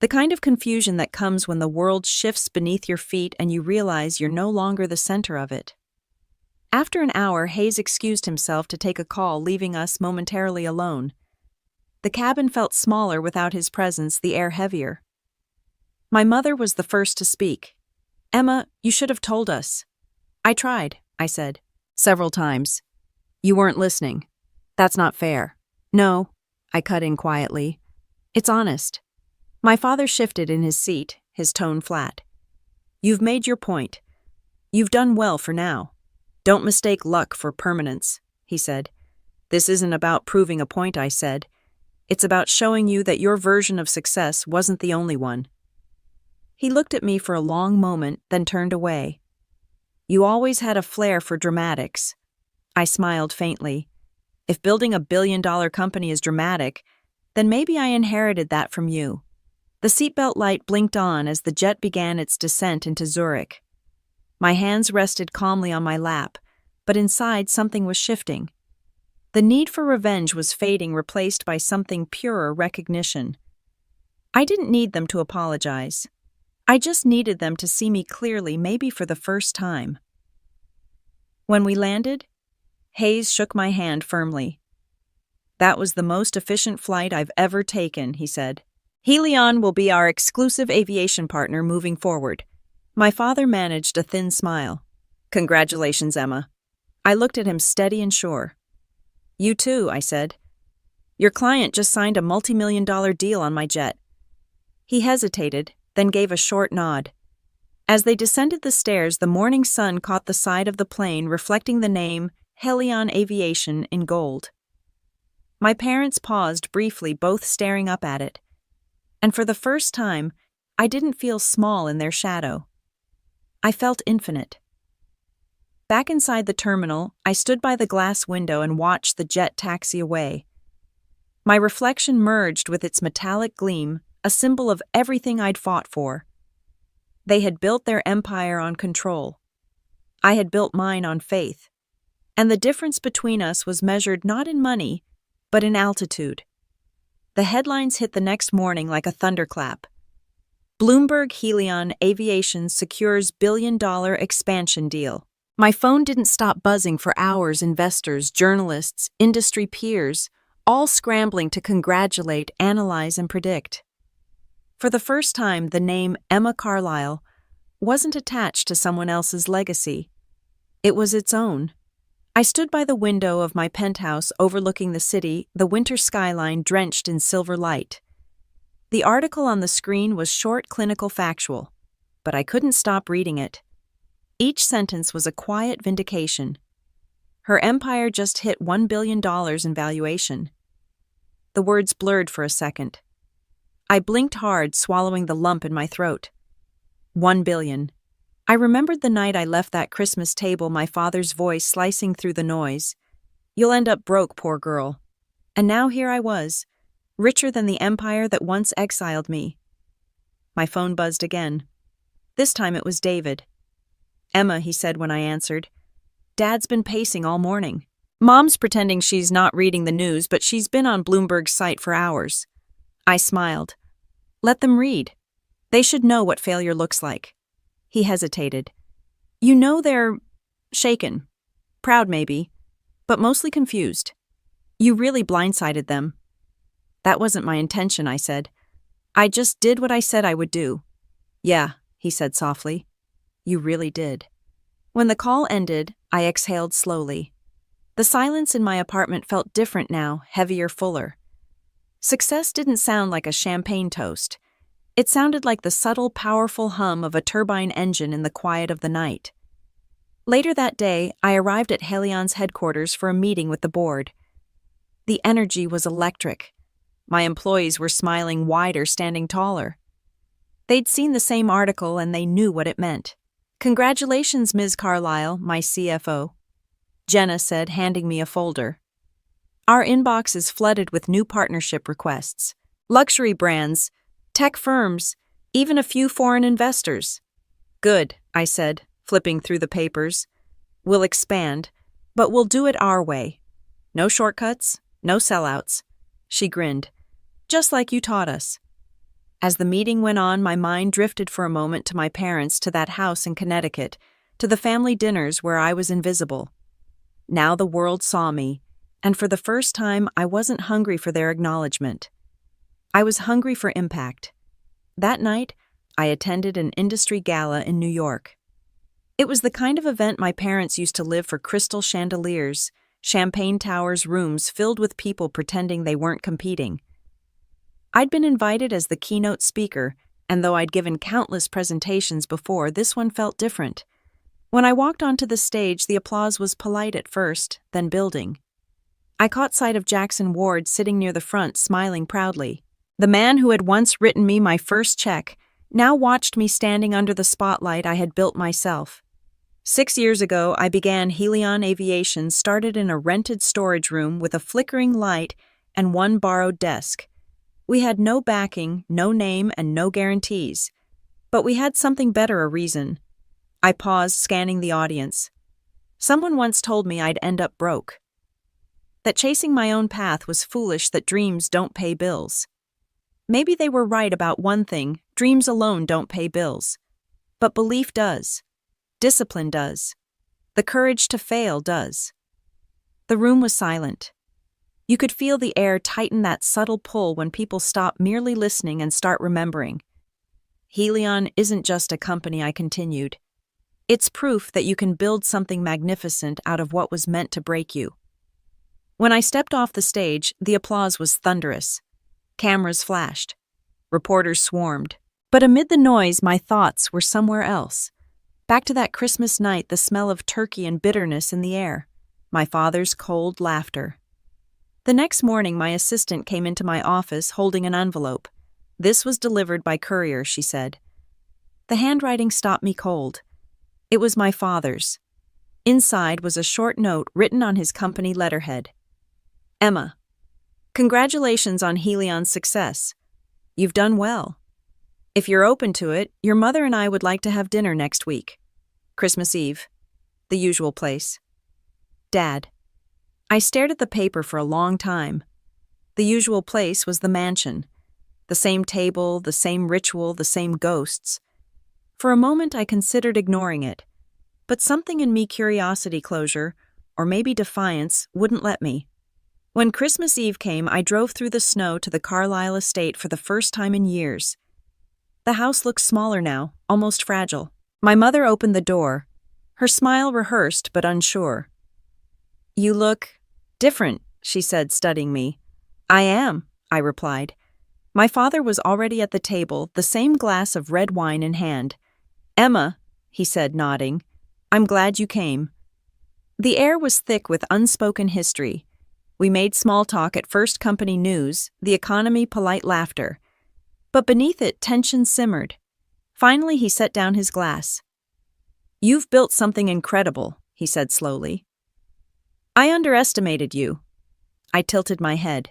The kind of confusion that comes when the world shifts beneath your feet and you realize you're no longer the center of it. After an hour, Hayes excused himself to take a call, leaving us momentarily alone. The cabin felt smaller without his presence, the air heavier. My mother was the first to speak. "Emma, you should have told us." "I tried," I said. "Several times. You weren't listening. That's not fair." "No," I cut in quietly. "It's honest." My father shifted in his seat, his tone flat. "You've made your point. You've done well for now. Don't mistake luck for permanence," he said. "This isn't about proving a point," I said. "It's about showing you that your version of success wasn't the only one." He looked at me for a long moment, then turned away. "You always had a flair for dramatics." I smiled faintly. "If building a billion-dollar company is dramatic, then maybe I inherited that from you." The seatbelt light blinked on as the jet began its descent into Zurich. My hands rested calmly on my lap, but inside something was shifting. The need for revenge was fading, replaced by something purer, recognition. I didn't need them to apologize. I just needed them to see me clearly, maybe for the first time. When we landed, Hayes shook my hand firmly. "That was the most efficient flight I've ever taken," he said. "Helion will be our exclusive aviation partner moving forward." My father managed a thin smile. "Congratulations, Emma." I looked at him steady and sure. "You too," I said. "Your client just signed a multi-million-dollar deal on my jet." He hesitated, then gave a short nod. As they descended the stairs, the morning sun caught the side of the plane, reflecting the name Helion Aviation in gold. My parents paused briefly, both staring up at it. And for the first time, I didn't feel small in their shadow. I felt infinite. Back inside the terminal, I stood by the glass window and watched the jet taxi away. My reflection merged with its metallic gleam, a symbol of everything I'd fought for. They had built their empire on control. I had built mine on faith. And the difference between us was measured not in money, but in altitude. The headlines hit the next morning like a thunderclap. Bloomberg Helion Aviation secures billion-dollar expansion deal. My phone didn't stop buzzing for hours. Investors, journalists, industry peers, all scrambling to congratulate, analyze, and predict. For the first time, the name Emma Carlisle wasn't attached to someone else's legacy. It was its own. I stood by the window of my penthouse overlooking the city, the winter skyline drenched in silver light. The article on the screen was short, clinical, factual, but I couldn't stop reading it. Each sentence was a quiet vindication. Her empire just hit $1 billion in valuation. The words blurred for a second. I blinked hard, swallowing the lump in my throat. 1 billion. I remembered the night I left that Christmas table, my father's voice slicing through the noise. "You'll end up broke, poor girl." And now here I was, richer than the empire that once exiled me. My phone buzzed again. This time it was David. "Emma," he said when I answered. "Dad's been pacing all morning. Mom's pretending she's not reading the news, but she's been on Bloomberg's site for hours." I smiled. "Let them read. They should know what failure looks like." He hesitated. "You know they're shaken. Proud maybe, but mostly confused. You really blindsided them." That wasn't my intention, I said. I just did what I said I would do. Yeah, he said softly. You really did. When the call ended, I exhaled slowly. The silence in my apartment felt different now, heavier, fuller. Success didn't sound like a champagne toast. It sounded like the subtle, powerful hum of a turbine engine in the quiet of the night. Later that day, I arrived at Helion's headquarters for a meeting with the board. The energy was electric. My employees were smiling wider, standing taller. They'd seen the same article and they knew what it meant. Congratulations, Ms. Carlyle, my CFO, Jenna said, handing me a folder. Our inbox is flooded with new partnership requests. Luxury brands, tech firms, even a few foreign investors. Good, I said, flipping through the papers. We'll expand, but we'll do it our way. No shortcuts, no sellouts. She grinned. Just like you taught us. As the meeting went on, my mind drifted for a moment to my parents, to that house in Connecticut, to the family dinners where I was invisible. Now the world saw me, and for the first time I wasn't hungry for their acknowledgement. I was hungry for impact. That night, I attended an industry gala in New York. It was the kind of event my parents used to live for: crystal chandeliers, champagne towers, rooms filled with people pretending they weren't competing. I'd been invited as the keynote speaker, and though I'd given countless presentations before, this one felt different. When I walked onto the stage, the applause was polite at first, then building. I caught sight of Jackson Ward sitting near the front, smiling proudly. The man who had once written me my first check now watched me standing under the spotlight I had built myself. 6 years ago, I began Helion Aviation, started in a rented storage room with a flickering light and one borrowed desk. We had no backing, no name, and no guarantees. But we had something better: a reason. I paused, scanning the audience. Someone once told me I'd end up broke. That chasing my own path was foolish, that dreams don't pay bills. Maybe they were right about one thing: dreams alone don't pay bills. But belief does. Discipline does. The courage to fail does. The room was silent. You could feel the air tighten, that subtle pull when people stop merely listening and start remembering. Helion isn't just a company, I continued. It's proof that you can build something magnificent out of what was meant to break you. When I stepped off the stage, the applause was thunderous. Cameras flashed. Reporters swarmed. But amid the noise, my thoughts were somewhere else. Back to that Christmas night, the smell of turkey and bitterness in the air. My father's cold laughter. The next morning, my assistant came into my office holding an envelope. This was delivered by courier, she said. The handwriting stopped me cold. It was my father's. Inside was a short note written on his company letterhead. Emma, congratulations on Helion's success. You've done well. If you're open to it, your mother and I would like to have dinner next week. Christmas Eve. The usual place. Dad. I stared at the paper for a long time. The usual place was the mansion. The same table, the same ritual, the same ghosts. For a moment I considered ignoring it, but something in me, curiosity, closure, or maybe defiance, wouldn't let me. When Christmas Eve came, I drove through the snow to the Carlyle estate for the first time in years. The house looked smaller now, almost fragile. My mother opened the door, her smile rehearsed but unsure. You look different, she said, studying me. I am, I replied. My father was already at the table, the same glass of red wine in hand. Emma, he said, nodding, I'm glad you came. The air was thick with unspoken history. We made small talk, at first company news, the economy, polite laughter. But beneath it, tension simmered. Finally, he set down his glass. You've built something incredible, he said slowly. I underestimated you. I tilted my head.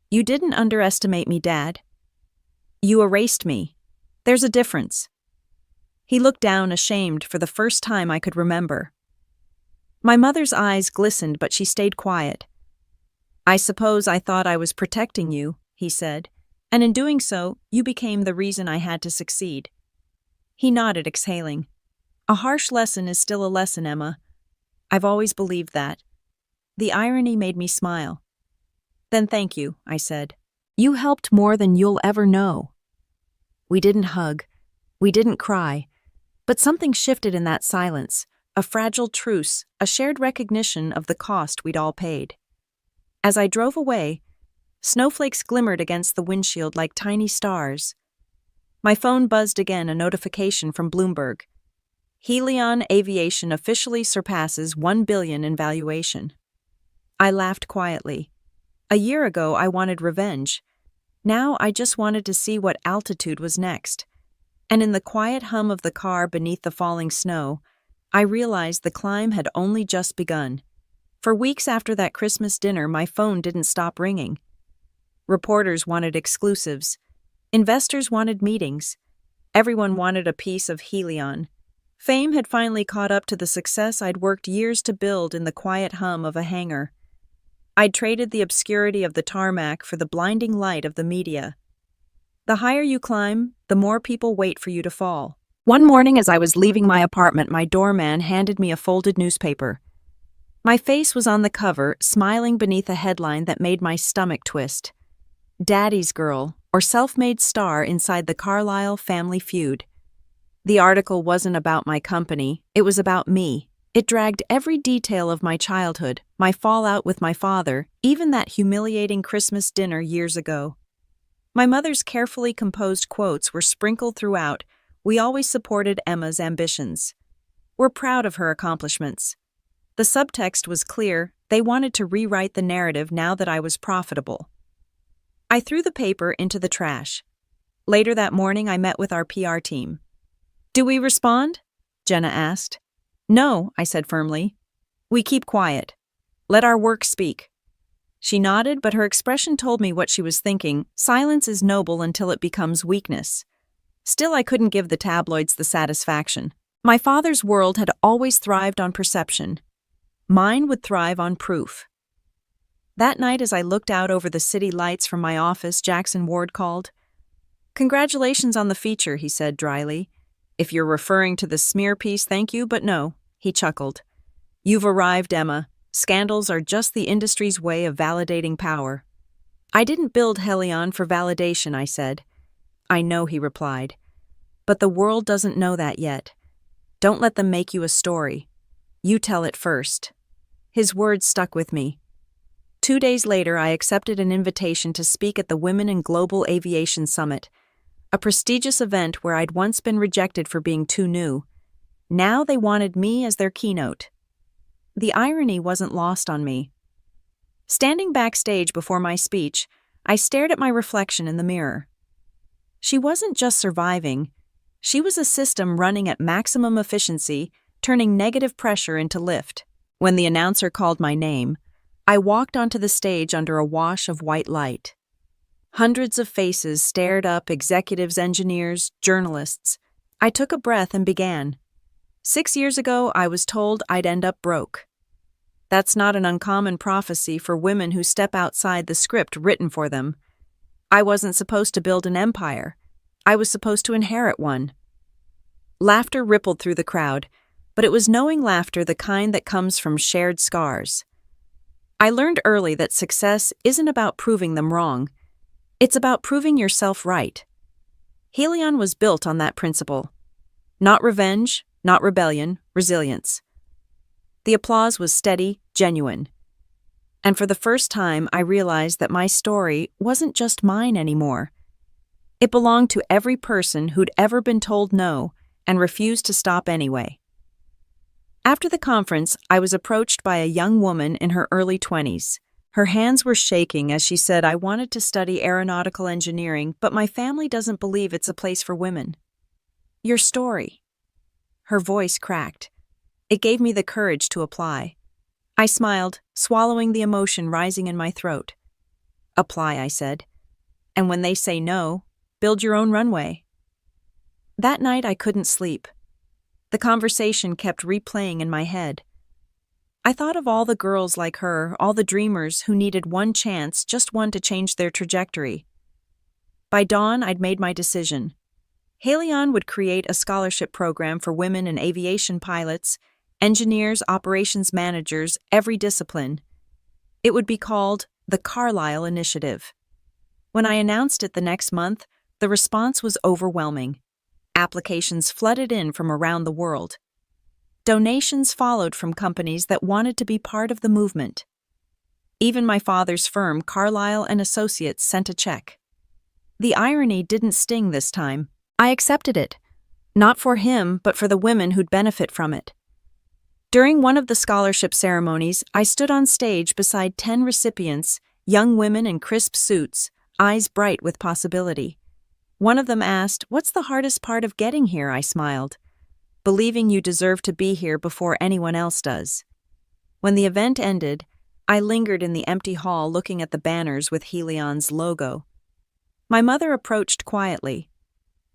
You didn't underestimate me, Dad. You erased me. There's a difference. He looked down, ashamed, for the first time I could remember. My mother's eyes glistened, but she stayed quiet. I suppose I thought I was protecting you, he said, and in doing so, you became the reason I had to succeed. He nodded, exhaling. A harsh lesson is still a lesson, Emma. I've always believed that. The irony made me smile. Then thank you, I said. You helped more than you'll ever know." We didn't hug. We didn't cry. But something shifted in that silence, a fragile truce, a shared recognition of the cost we'd all paid. As I drove away, snowflakes glimmered against the windshield like tiny stars. My phone buzzed again, a notification from Bloomberg. Helion Aviation officially surpasses $1 billion in valuation. I laughed quietly. A year ago, I wanted revenge. Now I just wanted to see what altitude was next. And in the quiet hum of the car beneath the falling snow, I realized the climb had only just begun. For weeks after that Christmas dinner, my phone didn't stop ringing. Reporters wanted exclusives. Investors wanted meetings. Everyone wanted a piece of Helion. Fame had finally caught up to the success I'd worked years to build in the quiet hum of a hangar. I'd traded the obscurity of the tarmac for the blinding light of the media. The higher you climb, the more people wait for you to fall. One morning as I was leaving my apartment, my doorman handed me a folded newspaper. My face was on the cover, smiling beneath a headline that made my stomach twist. "Daddy's Girl, or Self-Made Star Inside the Carlyle Family Feud." The article wasn't about my company, it was about me. It dragged every detail of my childhood, my fallout with my father, even that humiliating Christmas dinner years ago. My mother's carefully composed quotes were sprinkled throughout. "We always supported Emma's ambitions. We're proud of her accomplishments." The subtext was clear. They wanted to rewrite the narrative now that I was profitable. I threw the paper into the trash. Later that morning, I met with our PR team. "Do we respond?" Jenna asked. "No," I said firmly. "We keep quiet. Let our work speak." She nodded, but her expression told me what she was thinking. Silence is noble until it becomes weakness. Still, I couldn't give the tabloids the satisfaction. My father's world had always thrived on perception. Mine would thrive on proof. That night, as I looked out over the city lights from my office, Jackson Ward called. "Congratulations on the feature," he said dryly. "If you're referring to the smear piece, thank you, but no," he chuckled. "You've arrived, Emma. Scandals are just the industry's way of validating power." "I didn't build Helion for validation," I said. "I know," he replied. "But the world doesn't know that yet. Don't let them make you a story. You tell it first." His words stuck with me. 2 days later, I accepted an invitation to speak at the Women in Global Aviation Summit, a prestigious event where I'd once been rejected for being too new. Now they wanted me as their keynote. The irony wasn't lost on me. Standing backstage before my speech, I stared at my reflection in the mirror. She wasn't just surviving. She was a system running at maximum efficiency, turning negative pressure into lift. When the announcer called my name, I walked onto the stage under a wash of white light. Hundreds of faces stared up, executives, engineers, journalists. I took a breath and began. 6 years ago, I was told I'd end up broke. That's not an uncommon prophecy for women who step outside the script written for them. I wasn't supposed to build an empire. I was supposed to inherit one. Laughter rippled through the crowd, but it was knowing laughter, the kind that comes from shared scars. I learned early that success isn't about proving them wrong. It's about proving yourself right. Helion was built on that principle. Not revenge, not rebellion, resilience. The applause was steady, genuine. And for the first time, I realized that my story wasn't just mine anymore. It belonged to every person who'd ever been told no and refused to stop anyway. After the conference, I was approached by a young woman in her early 20s. Her hands were shaking as she said, "I wanted to study aeronautical engineering, but my family doesn't believe it's a place for women." "Your story." Her voice cracked. It gave me the courage to apply. I smiled, swallowing the emotion rising in my throat. "Apply," I said. "And when they say no, build your own runway." That night I couldn't sleep. The conversation kept replaying in my head. I thought of all the girls like her, all the dreamers who needed one chance, just one to change their trajectory. By dawn, I'd made my decision. Helion would create a scholarship program for women in aviation pilots, engineers, operations managers, every discipline. It would be called the Carlyle Initiative. When I announced it the next month, the response was overwhelming. Applications flooded in from around the world. Donations followed from companies that wanted to be part of the movement. Even my father's firm, Carlyle and Associates, sent a check. The irony didn't sting this time. I accepted it. Not for him, but for the women who'd benefit from it. During one of the scholarship ceremonies, I stood on stage beside 10 recipients, young women in crisp suits, eyes bright with possibility. One of them asked, "What's the hardest part of getting here?" I smiled. "Believing you deserve to be here before anyone else does." When the event ended, I lingered in the empty hall looking at the banners with Helion's logo. My mother approached quietly.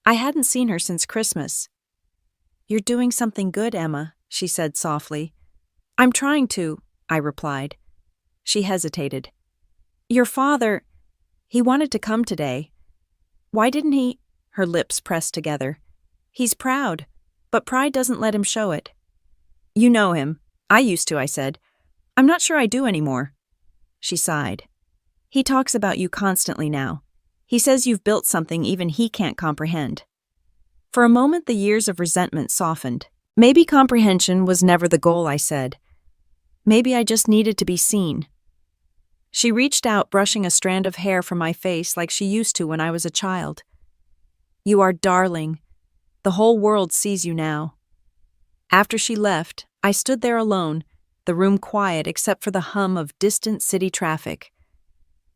I hadn't seen her since Christmas. "You're doing something good, Emma," she said softly. "I'm trying to," I replied. She hesitated. "Your father, he wanted to come today. Why didn't he?" Her lips pressed together. "He's proud, but pride doesn't let him show it." "You know him." "I used to," I said. "I'm not sure I do anymore." She sighed. "He talks about you constantly now. He says you've built something even he can't comprehend." For a moment, the years of resentment softened. Maybe comprehension was never the goal, I said. Maybe I just needed to be seen. She reached out, brushing a strand of hair from my face like she used to when I was a child. "You are darling. The whole world sees you now." After she left, I stood there alone, the room quiet except for the hum of distant city traffic.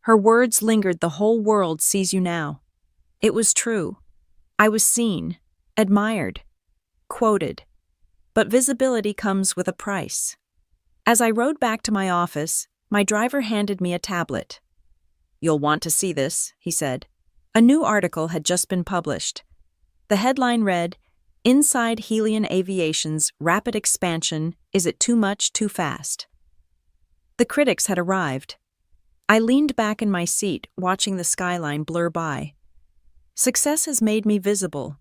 Her words lingered, "The whole world sees you now." It was true. I was seen, admired, quoted. But visibility comes with a price. As I rode back to my office, my driver handed me a tablet. "You'll want to see this," he said. A new article had just been published. The headline read, "Inside Helion Aviation's Rapid Expansion, Is It Too Much, Too Fast?" The critics had arrived. I leaned back in my seat, watching the skyline blur by. Success has made me visible,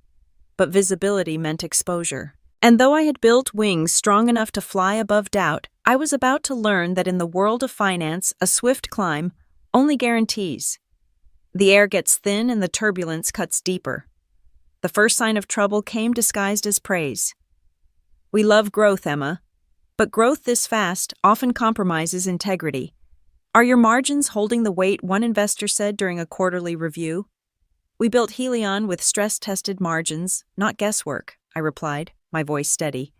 but visibility meant exposure. And though I had built wings strong enough to fly above doubt, I was about to learn that in the world of finance, a swift climb only guarantees. The air gets thin and the turbulence cuts deeper. The first sign of trouble came disguised as praise. "We love growth, Emma, but growth this fast often compromises integrity. Are your margins holding the weight?" one investor said during a quarterly review. "We built Helion with stress-tested margins, not guesswork," I replied, my voice steady.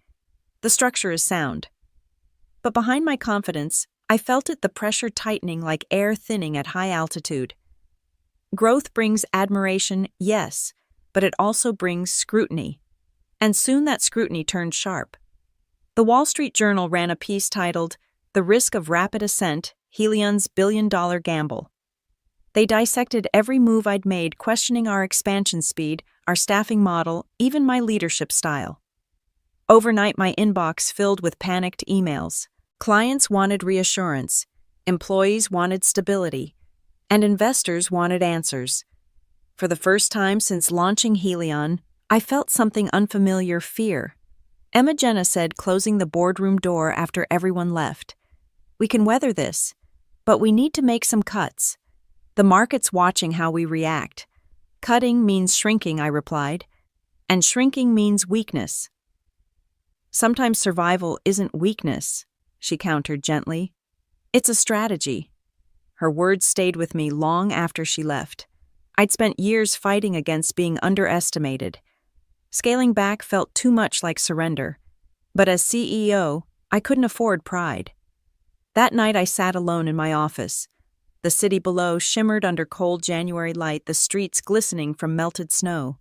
"The structure is sound." But behind my confidence, I felt the pressure tightening like air thinning at high altitude. Growth brings admiration, yes, but it also brings scrutiny. And soon that scrutiny turned sharp. The Wall Street Journal ran a piece titled, "The Risk of Rapid Ascent, Helion's Billion-Dollar Gamble." They dissected every move I'd made, questioning our expansion speed, our staffing model, even my leadership style. Overnight, my inbox filled with panicked emails. Clients wanted reassurance, employees wanted stability, and investors wanted answers. For the first time since launching Helion, I felt something unfamiliar: fear. Emma Jenna said, closing the boardroom door after everyone left. "We can weather this, but we need to make some cuts. The market's watching how we react." "Cutting means shrinking," I replied, "and shrinking means weakness." "Sometimes survival isn't weakness," she countered gently. "It's a strategy." Her words stayed with me long after she left. I'd spent years fighting against being underestimated. Scaling back felt too much like surrender. But as CEO, I couldn't afford pride. That night I sat alone in my office. The city below shimmered under cold January light, the streets glistening from melted snow.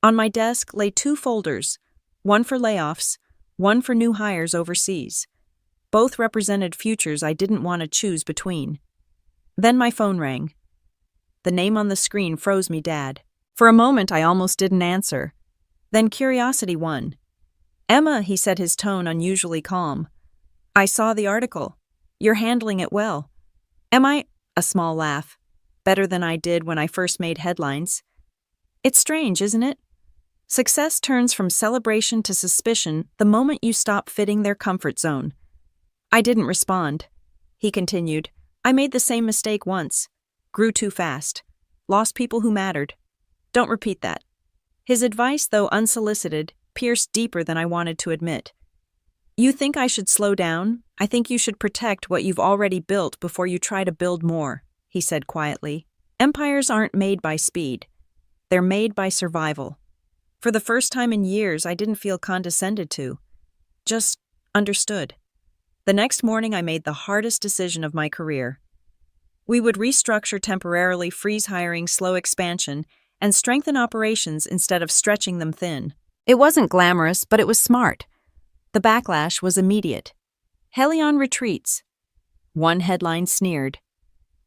On my desk lay 2 folders, one for layoffs, one for new hires overseas. Both represented futures I didn't want to choose between. Then my phone rang. The name on the screen froze me, Dad. For a moment I almost didn't answer. Then curiosity won. "Emma," he said, his tone unusually calm. "I saw the article. You're handling it well." "Am I?" A small laugh. "Better than I did when I first made headlines." It's strange, isn't it? Success turns from celebration to suspicion the moment you stop fitting their comfort zone. I didn't respond. He continued, "I made the same mistake once. Grew too fast. Lost people who mattered. Don't repeat that. His advice, though unsolicited, pierced deeper than I wanted to admit. You think I should slow down? I think you should protect what you've already built before you try to build more, he said quietly. Empires aren't made by speed. They're made by survival. For the first time in years, I didn't feel condescended to. Just understood. The next morning, I made the hardest decision of my career. We would restructure temporarily, freeze hiring, slow expansion, and strengthen operations instead of stretching them thin. It wasn't glamorous, but it was smart. The backlash was immediate. Helion retreats. One headline sneered.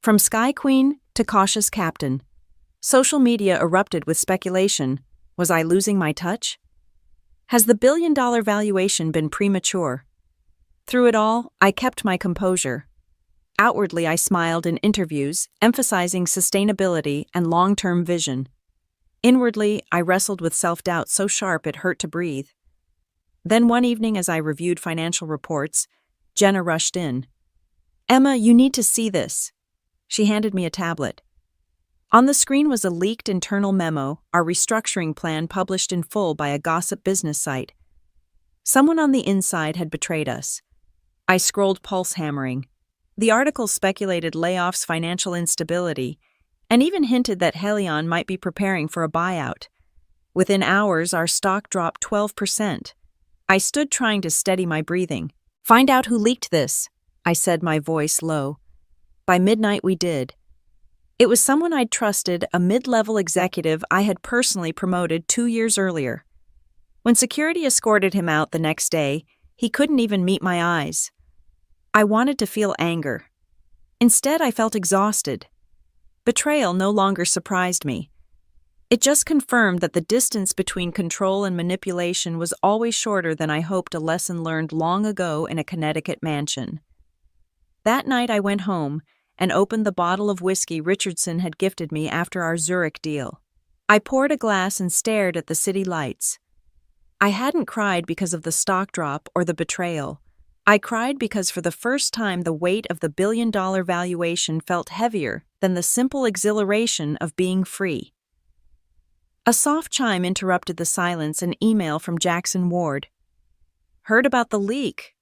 From Sky Queen to cautious captain. Social media erupted with speculation. Was I losing my touch? Has the billion-dollar valuation been premature? Through it all, I kept my composure. Outwardly, I smiled in interviews, emphasizing sustainability and long-term vision. Inwardly, I wrestled with self-doubt so sharp it hurt to breathe. Then one evening, as I reviewed financial reports, Jenna rushed in. "Emma, you need to see this." She handed me a tablet. On the screen was a leaked internal memo, our restructuring plan published in full by a gossip business site. Someone on the inside had betrayed us. I scrolled, pulse hammering. The article speculated layoffs, financial instability, and even hinted that Helion might be preparing for a buyout. Within hours, our stock dropped 12%. I stood trying to steady my breathing. "Find out who leaked this," I said, my voice low. By midnight, we did. It was someone I'd trusted, a mid-level executive I had personally promoted 2 years earlier. When security escorted him out the next day, he couldn't even meet my eyes. I wanted to feel anger. Instead, I felt exhausted. Betrayal no longer surprised me. It just confirmed that the distance between control and manipulation was always shorter than I hoped, a lesson learned long ago in a Connecticut mansion. That night I went home and opened the bottle of whiskey Richardson had gifted me after our Zurich deal. I poured a glass and stared at the city lights. I hadn't cried because of the stock drop or the betrayal. I cried because for the first time the weight of the billion-dollar valuation felt heavier than the simple exhilaration of being free. A soft chime interrupted the silence, an email from Jackson Ward. "Heard about the leak.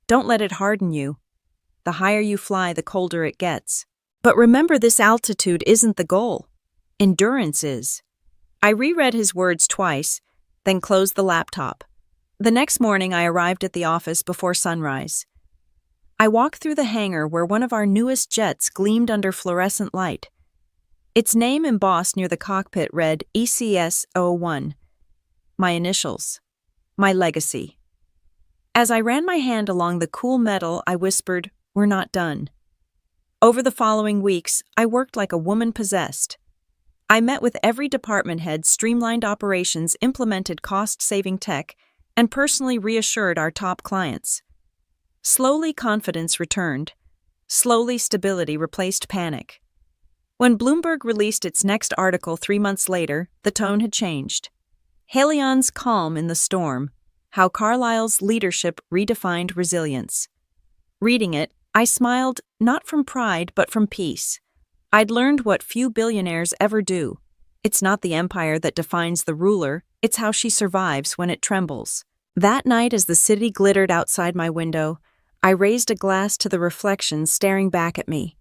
Don't let it harden you. The higher you fly, the colder it gets. But remember, this altitude isn't the goal. Endurance is." I reread his words twice, then closed the laptop. The next morning, I arrived at the office before sunrise. I walked through the hangar where one of our newest jets gleamed under fluorescent light. Its name embossed near the cockpit read ECS-01. My initials. My legacy. As I ran my hand along the cool metal, I whispered, "We're not done." Over the following weeks, I worked like a woman possessed. I met with every department head, streamlined operations, implemented cost-saving tech, and personally reassured our top clients. Slowly, confidence returned. Slowly, stability replaced panic. When Bloomberg released its next article 3 months later, the tone had changed. Helion's calm in the storm, how Carlyle's leadership redefined resilience. Reading it, I smiled, not from pride, but from peace. I'd learned what few billionaires ever do. It's not the empire that defines the ruler, it's how she survives when it trembles. That night, as the city glittered outside my window, I raised a glass to the reflection staring back at me.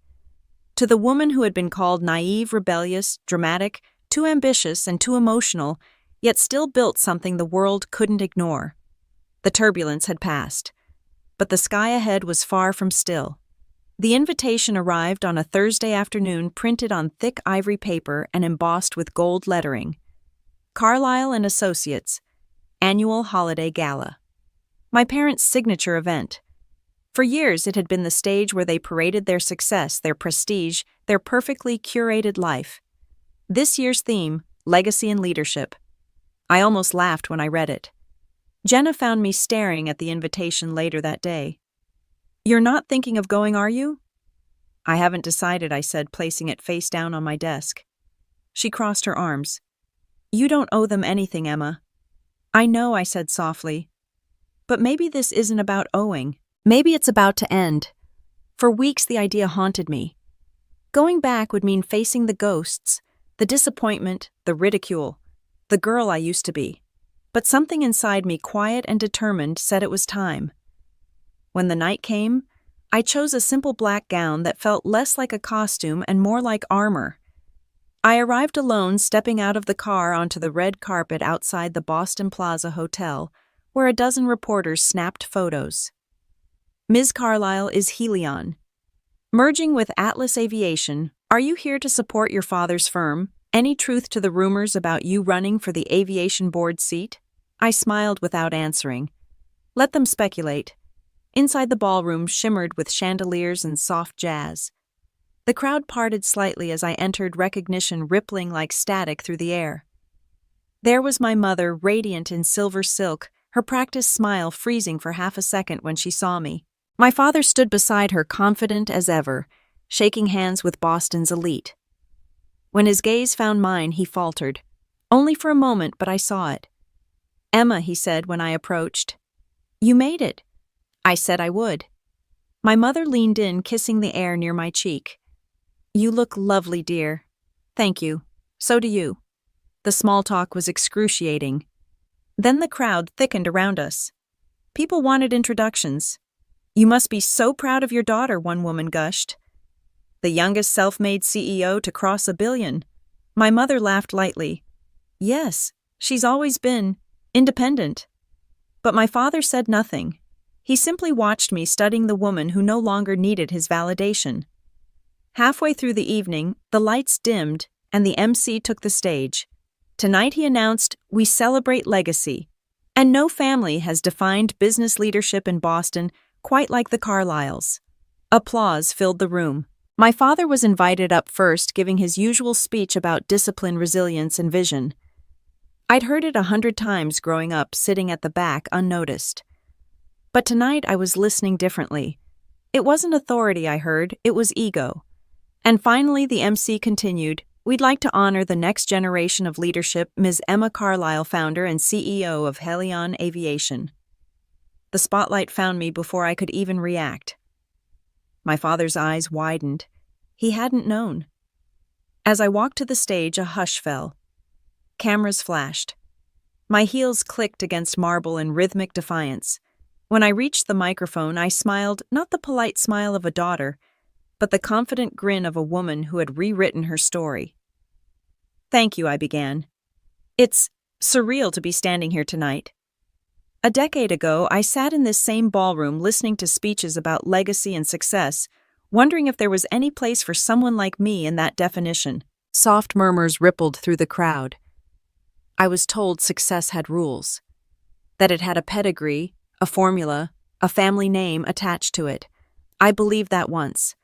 To the woman who had been called naive, rebellious, dramatic, too ambitious, and too emotional, yet still built something the world couldn't ignore. The turbulence had passed, but the sky ahead was far from still. The invitation arrived on a Thursday afternoon, printed on thick ivory paper and embossed with gold lettering. Carlyle and Associates, Annual Holiday Gala. My parents' signature event. For years, it had been the stage where they paraded their success, their prestige, their perfectly curated life. This year's theme, legacy and leadership. I almost laughed when I read it. Jenna found me staring at the invitation later that day. "You're not thinking of going, are you?" "I haven't decided," I said, placing it face down on my desk. She crossed her arms. "You don't owe them anything, Emma." "I know," I said softly. "But maybe this isn't about owing. Maybe it's about to end." For weeks the idea haunted me. Going back would mean facing the ghosts, the disappointment, the ridicule, the girl I used to be. But something inside me, quiet and determined, said it was time. When the night came, I chose a simple black gown that felt less like a costume and more like armor. I arrived alone, stepping out of the car onto the red carpet outside the Boston Plaza Hotel, where a dozen reporters snapped photos. Ms. Carlyle is Helion. Merging with Atlas Aviation, are you here to support your father's firm? Any truth to the rumors about you running for the aviation board seat? I smiled without answering. Let them speculate. Inside the ballroom shimmered with chandeliers and soft jazz. The crowd parted slightly as I entered, recognition rippling like static through the air. There was my mother, radiant in silver silk, her practiced smile freezing for half a second when she saw me. My father stood beside her, confident as ever, shaking hands with Boston's elite. When his gaze found mine, he faltered. Only for a moment, but I saw it. "Emma," he said when I approached. "You made it." I said I would. My mother leaned in, kissing the air near my cheek. "You look lovely, dear." "Thank you. So do you." The small talk was excruciating. Then the crowd thickened around us. People wanted introductions. "You must be so proud of your daughter," one woman gushed. "The youngest self-made CEO to cross $1 billion. My mother laughed lightly. "Yes, she's always been independent." But my father said nothing. He simply watched me, studying the woman who no longer needed his validation. Halfway through the evening, the lights dimmed and the MC took the stage. Tonight, he announced, "We celebrate legacy. And no family has defined business leadership in Boston quite like the Carlyles." Applause filled the room. My father was invited up first, giving his usual speech about discipline, resilience, and vision. I'd heard it 100 times growing up, sitting at the back, unnoticed. But tonight I was listening differently. It wasn't authority I heard, it was ego. And finally the MC continued, "We'd like to honor the next generation of leadership, Ms. Emma Carlyle, founder and CEO of Helion Aviation." The spotlight found me before I could even react. My father's eyes widened. He hadn't known. As I walked to the stage, a hush fell. Cameras flashed. My heels clicked against marble in rhythmic defiance. When I reached the microphone, I smiled, not the polite smile of a daughter, but the confident grin of a woman who had rewritten her story. "Thank you," I began. "It's surreal to be standing here tonight. A decade ago, I sat in this same ballroom listening to speeches about legacy and success, wondering if there was any place for someone like me in that definition." Soft murmurs rippled through the crowd. I was told success had rules, that it had a pedigree, a formula, a family name attached to it. I believed that once,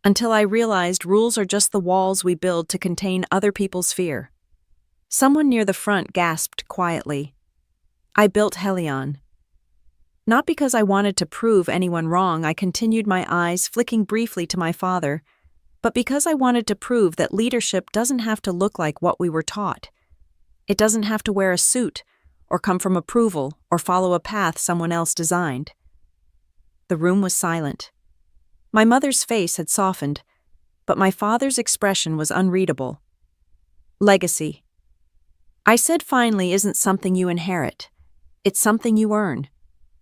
until I realized rules are just the walls we build to contain other people's fear. Someone near the front gasped quietly. I built Helion. Not because I wanted to prove anyone wrong, I continued, my eyes flicking briefly to my father, but because I wanted to prove that leadership doesn't have to look like what we were taught. It doesn't have to wear a suit, or come from approval, or follow a path someone else designed. The room was silent. My mother's face had softened, but my father's expression was unreadable. "Legacy," I said finally, "isn't something you inherit. It's something you earn."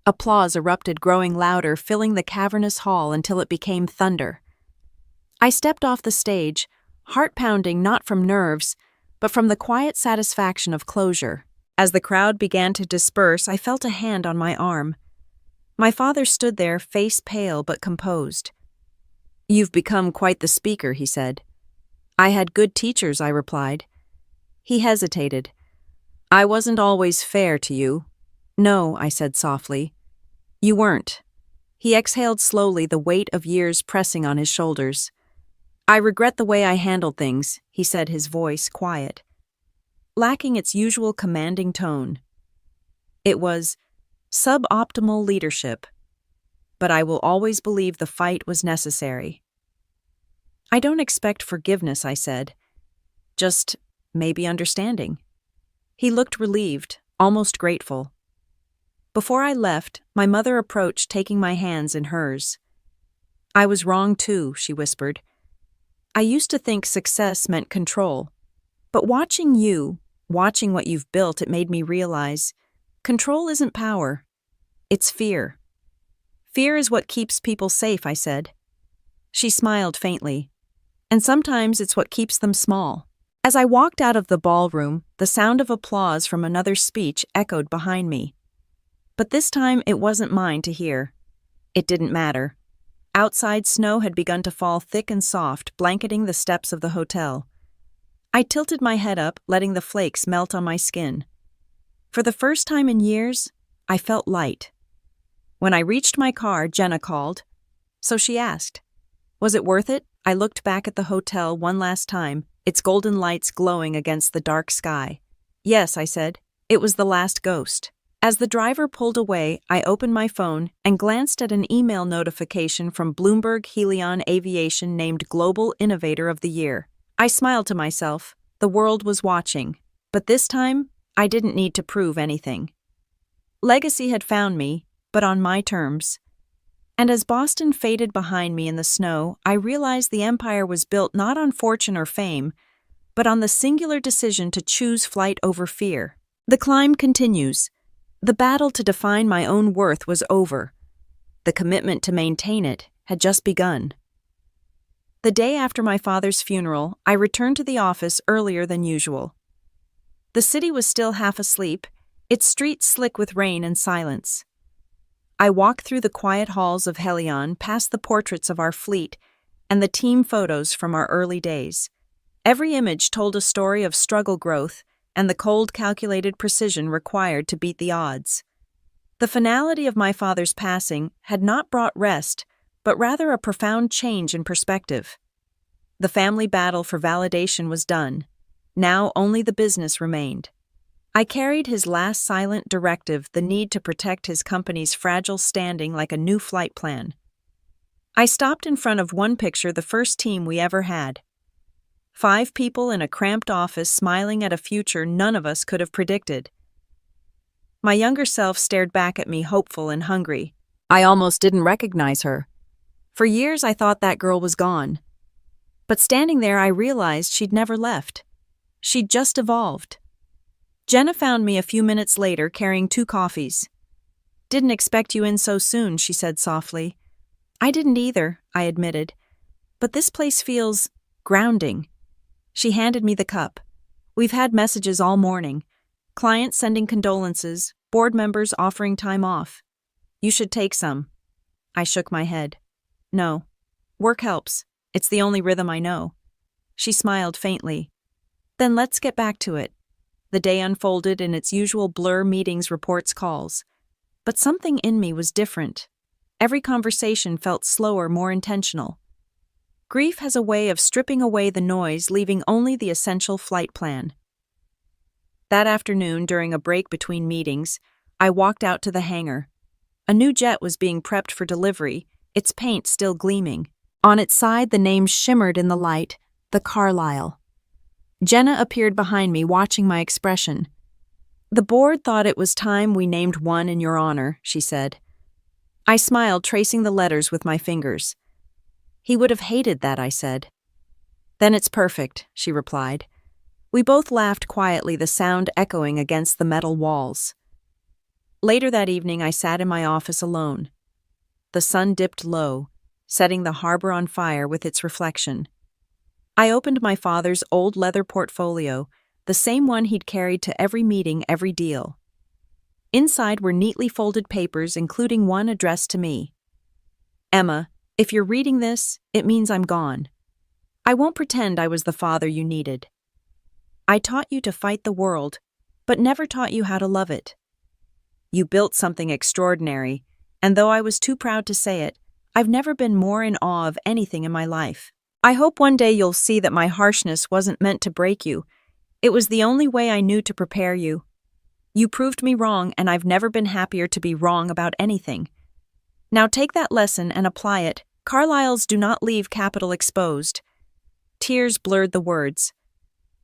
Applause erupted, growing louder, filling the cavernous hall until it became thunder. I stepped off the stage, heart pounding not from nerves, but from the quiet satisfaction of closure. As the crowd began to disperse, I felt a hand on my arm. My father stood there, face pale but composed. "You've become quite the speaker," he said. "I had good teachers," I replied. He hesitated. "I wasn't always fair to you." "No," I said softly. "You weren't." He exhaled slowly, the weight of years pressing on his shoulders. "I regret the way I handled things," he said, his voice quiet, lacking its usual commanding tone. It was suboptimal leadership, but I will always believe the fight was necessary. "I don't expect forgiveness," I said. "Just maybe understanding." He looked relieved, almost grateful. Before I left, my mother approached, taking my hands in hers. "I was wrong too," she whispered. I used to think success meant control. But watching what you've built, it made me realize control isn't power. It's fear. Fear is what keeps people safe, I said. She smiled faintly. And sometimes it's what keeps them small. As I walked out of the ballroom, the sound of applause from another speech echoed behind me. But this time it wasn't mine to hear. It didn't matter. Outside, snow had begun to fall thick and soft, blanketing the steps of the hotel. I tilted my head up, letting the flakes melt on my skin. For the first time in years, I felt light. When I reached my car, Jenna called. So she asked, "Was it worth it?" I looked back at the hotel one last time, its golden lights glowing against the dark sky. "Yes," I said. "It was the last ghost." As the driver pulled away, I opened my phone and glanced at an email notification from Bloomberg Helion Aviation named Global Innovator of the Year. I smiled to myself. The world was watching. But this time, I didn't need to prove anything. Legacy had found me, but on my terms. And as Boston faded behind me in the snow, I realized the empire was built not on fortune or fame, but on the singular decision to choose flight over fear. The climb continues. The battle to define my own worth was over. The commitment to maintain it had just begun. The day after my father's funeral, I returned to the office earlier than usual. The city was still half asleep, its streets slick with rain and silence. I walked through the quiet halls of Helion, past the portraits of our fleet and the team photos from our early days. Every image told a story of struggle growth and the cold, calculated precision required to beat the odds. The finality of my father's passing had not brought rest, but rather a profound change in perspective. The family battle for validation was done. Now only the business remained. I carried his last silent directive, the need to protect his company's fragile standing, like a new flight plan. I stopped in front of one picture, the first team we ever had. 5 people in a cramped office smiling at a future none of us could have predicted. My younger self stared back at me, hopeful and hungry. I almost didn't recognize her. For years I thought that girl was gone. But standing there, I realized she'd never left. She'd just evolved. Jenna found me a few minutes later carrying 2 coffees. "Didn't expect you in so soon," she said softly. "I didn't either," I admitted. "But this place feels grounding." She handed me the cup. "We've had messages all morning. Clients sending condolences, board members offering time off. You should take some." I shook my head. "No. Work helps. It's the only rhythm I know." She smiled faintly. "Then let's get back to it." The day unfolded in its usual blur: meetings, reports, calls. But something in me was different. Every conversation felt slower, more intentional. Grief has a way of stripping away the noise, leaving only the essential flight plan. That afternoon, during a break between meetings, I walked out to the hangar. A new jet was being prepped for delivery, its paint still gleaming. On its side, the name shimmered in the light, the Carlyle. Jenna appeared behind me, watching my expression. "The board thought it was time we named one in your honor," she said. I smiled, tracing the letters with my fingers. "He would have hated that," I said. "Then it's perfect," she replied. We both laughed quietly, the sound echoing against the metal walls. Later that evening, I sat in my office alone. The sun dipped low, setting the harbor on fire with its reflection. I opened my father's old leather portfolio, the same one he'd carried to every meeting, every deal. Inside were neatly folded papers, including one addressed to me. "Emma, if you're reading this, it means I'm gone. I won't pretend I was the father you needed. I taught you to fight the world, but never taught you how to love it. You built something extraordinary, and though I was too proud to say it, I've never been more in awe of anything in my life. I hope one day you'll see that my harshness wasn't meant to break you. It was the only way I knew to prepare you. You proved me wrong, and I've never been happier to be wrong about anything. Now take that lesson and apply it. Carlyles do not leave capital exposed." Tears blurred the words.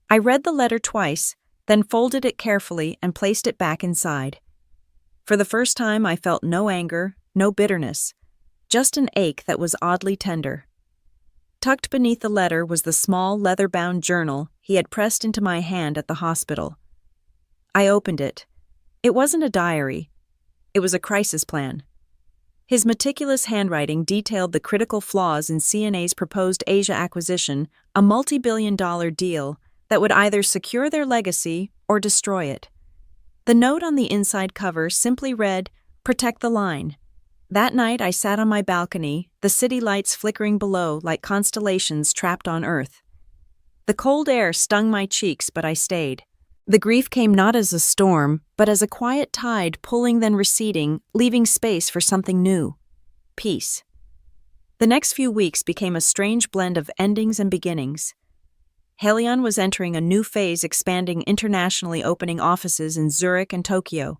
I read the letter twice, then folded it carefully and placed it back inside. For the first time, I felt no anger, no bitterness, just an ache that was oddly tender. Tucked beneath the letter was the small leather-bound journal he had pressed into my hand at the hospital. I opened it. It wasn't a diary. It was a crisis plan. His meticulous handwriting detailed the critical flaws in CNA's proposed Asia acquisition, a multi-billion-dollar deal that would either secure their legacy or destroy it. The note on the inside cover simply read, "Protect the line." That night I sat on my balcony, the city lights flickering below like constellations trapped on Earth. The cold air stung my cheeks, but I stayed. The grief came not as a storm, but as a quiet tide pulling then receding, leaving space for something new. Peace. The next few weeks became a strange blend of endings and beginnings. Helion was entering a new phase, expanding internationally, opening offices in Zurich and Tokyo.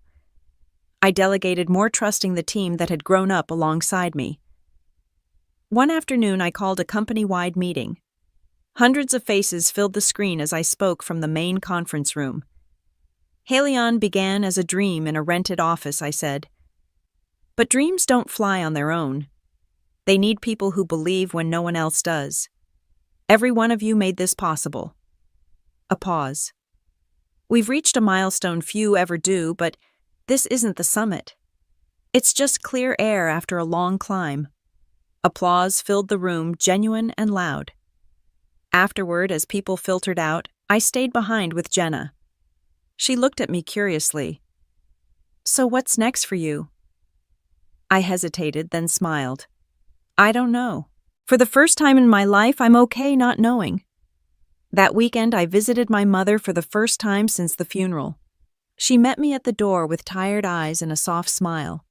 I delegated more, trusting the team that had grown up alongside me. One afternoon I called a company-wide meeting. Hundreds of faces filled the screen as I spoke from the main conference room. Helion began as a dream in a rented office, I said. But dreams don't fly on their own. They need people who believe when no one else does. Every one of you made this possible. A pause. We've reached a milestone few ever do, but this isn't the summit. It's just clear air after a long climb. Applause filled the room, genuine and loud. Afterward, as people filtered out, I stayed behind with Jenna. She looked at me curiously. "So what's next for you?" I hesitated, then smiled. "I don't know. For the first time in my life, I'm okay not knowing." That weekend, I visited my mother for the first time since the funeral. She met me at the door with tired eyes and a soft smile.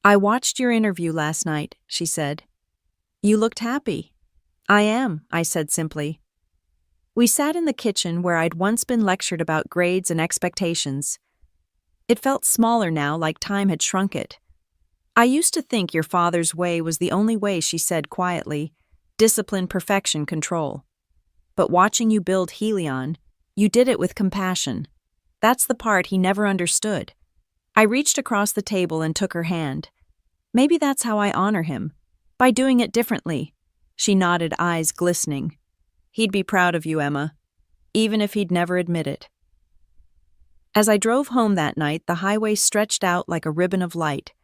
"I watched your interview last night," she said. "You looked happy." "I am," I said simply. We sat in the kitchen where I'd once been lectured about grades and expectations. It felt smaller now, like time had shrunk it. "I used to think your father's way was the only way," she said quietly. "Discipline, perfection, control. But watching you build Helion, you did it with compassion. That's the part he never understood." I reached across the table and took her hand. "Maybe that's how I honor him, by doing it differently." She nodded, eyes glistening. "He'd be proud of you, Emma, even if he'd never admit it." As I drove home that night, the highway stretched out like a ribbon of light.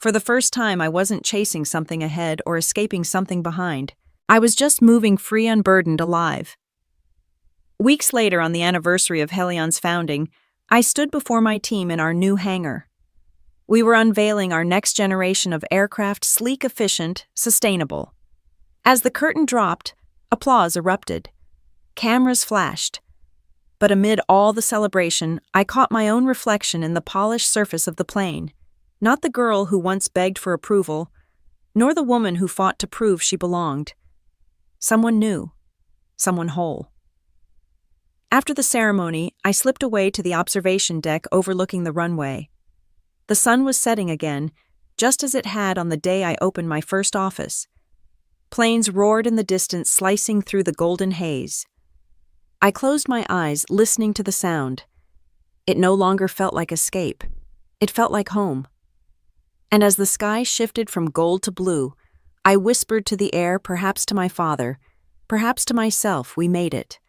For the first time, I wasn't chasing something ahead or escaping something behind. I was just moving free, unburdened, alive. Weeks later, on the anniversary of Helion's founding, I stood before my team in our new hangar. We were unveiling our next generation of aircraft, sleek, efficient, sustainable. As the curtain dropped, applause erupted. Cameras flashed. But amid all the celebration, I caught my own reflection in the polished surface of the plane. Not the girl who once begged for approval, nor the woman who fought to prove she belonged. Someone new, someone whole. After the ceremony, I slipped away to the observation deck overlooking the runway. The sun was setting again, just as it had on the day I opened my first office. Planes roared in the distance, slicing through the golden haze. I closed my eyes, listening to the sound. It no longer felt like escape. It felt like home. And as the sky shifted from gold to blue, I whispered to the air, perhaps to my father, perhaps to myself, we made it.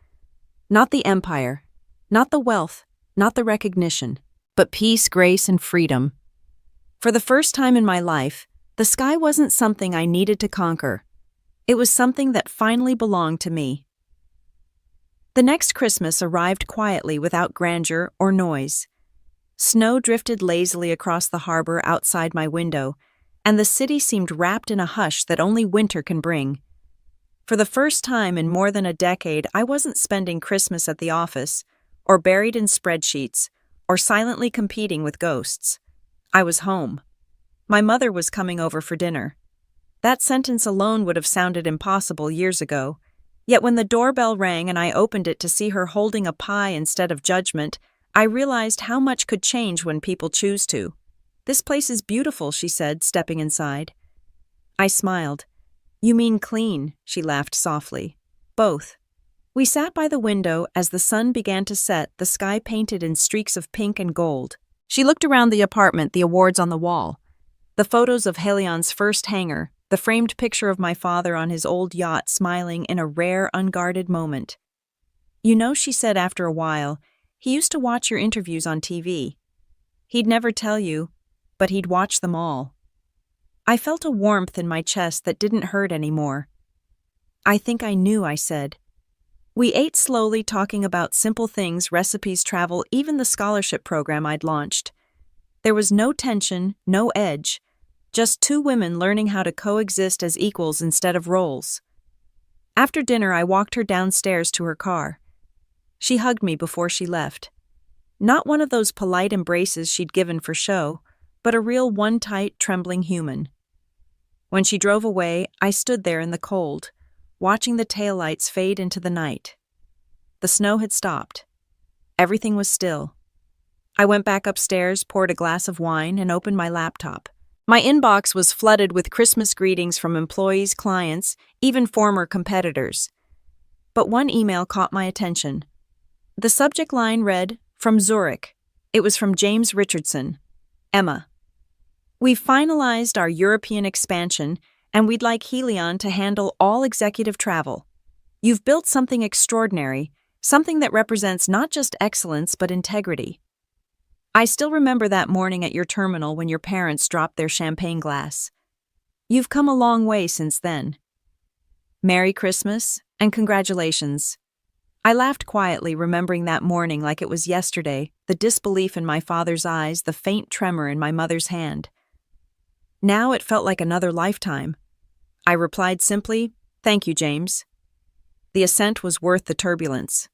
Not the empire, not the wealth, not the recognition, but peace, grace, and freedom. For the first time in my life, the sky wasn't something I needed to conquer. It was something that finally belonged to me. The next Christmas arrived quietly, without grandeur or noise. Snow drifted lazily across the harbor outside my window, and the city seemed wrapped in a hush that only winter can bring. For the first time in more than a decade, I wasn't spending Christmas at the office, or buried in spreadsheets, or silently competing with ghosts. I was home. My mother was coming over for dinner. That sentence alone would have sounded impossible years ago, yet when the doorbell rang and I opened it to see her holding a pie instead of judgment, I realized how much could change when people choose to. "This place is beautiful," she said, stepping inside. I smiled. "You mean clean," she laughed softly. "Both." We sat by the window as the sun began to set, the sky painted in streaks of pink and gold. She looked around the apartment, the awards on the wall, the photos of Helion's first hangar, the framed picture of my father on his old yacht smiling in a rare, unguarded moment. "You know," she said after a while, "he used to watch your interviews on TV. He'd never tell you, but he'd watch them all." I felt a warmth in my chest that didn't hurt anymore. "I think I knew," I said. We ate slowly, talking about simple things, recipes, travel, even the scholarship program I'd launched. There was no tension, no edge, just two women learning how to coexist as equals instead of roles. After dinner, I walked her downstairs to her car. She hugged me before she left. Not one of those polite embraces she'd given for show, but a real one tight, trembling human. When she drove away, I stood there in the cold, watching the taillights fade into the night. The snow had stopped. Everything was still. I went back upstairs, poured a glass of wine, and opened my laptop. My inbox was flooded with Christmas greetings from employees, clients, even former competitors. But one email caught my attention. The subject line read, "From Zurich." It was from James Richardson. "Emma, we've finalized our European expansion, and we'd like Helion to handle all executive travel. You've built something extraordinary, something that represents not just excellence but integrity. I still remember that morning at your terminal when your parents dropped their champagne glass. You've come a long way since then. Merry Christmas, and congratulations." I laughed quietly, remembering that morning like it was yesterday, the disbelief in my father's eyes, the faint tremor in my mother's hand. Now it felt like another lifetime. I replied simply, "Thank you, James." The assent was worth the turbulence.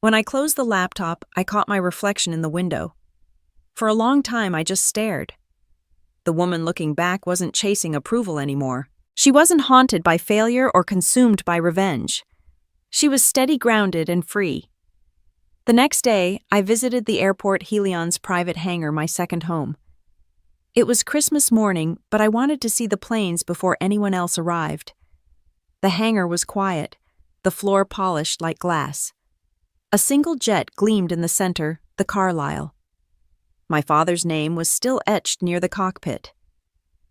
When I closed the laptop, I caught my reflection in the window. For a long time, I just stared. The woman looking back wasn't chasing approval anymore. She wasn't haunted by failure or consumed by revenge. She was steady, grounded, and free. The next day, I visited the airport Helion's private hangar, my second home. It was Christmas morning, but I wanted to see the planes before anyone else arrived. The hangar was quiet, the floor polished like glass. A single jet gleamed in the center, the Carlisle. My father's name was still etched near the cockpit.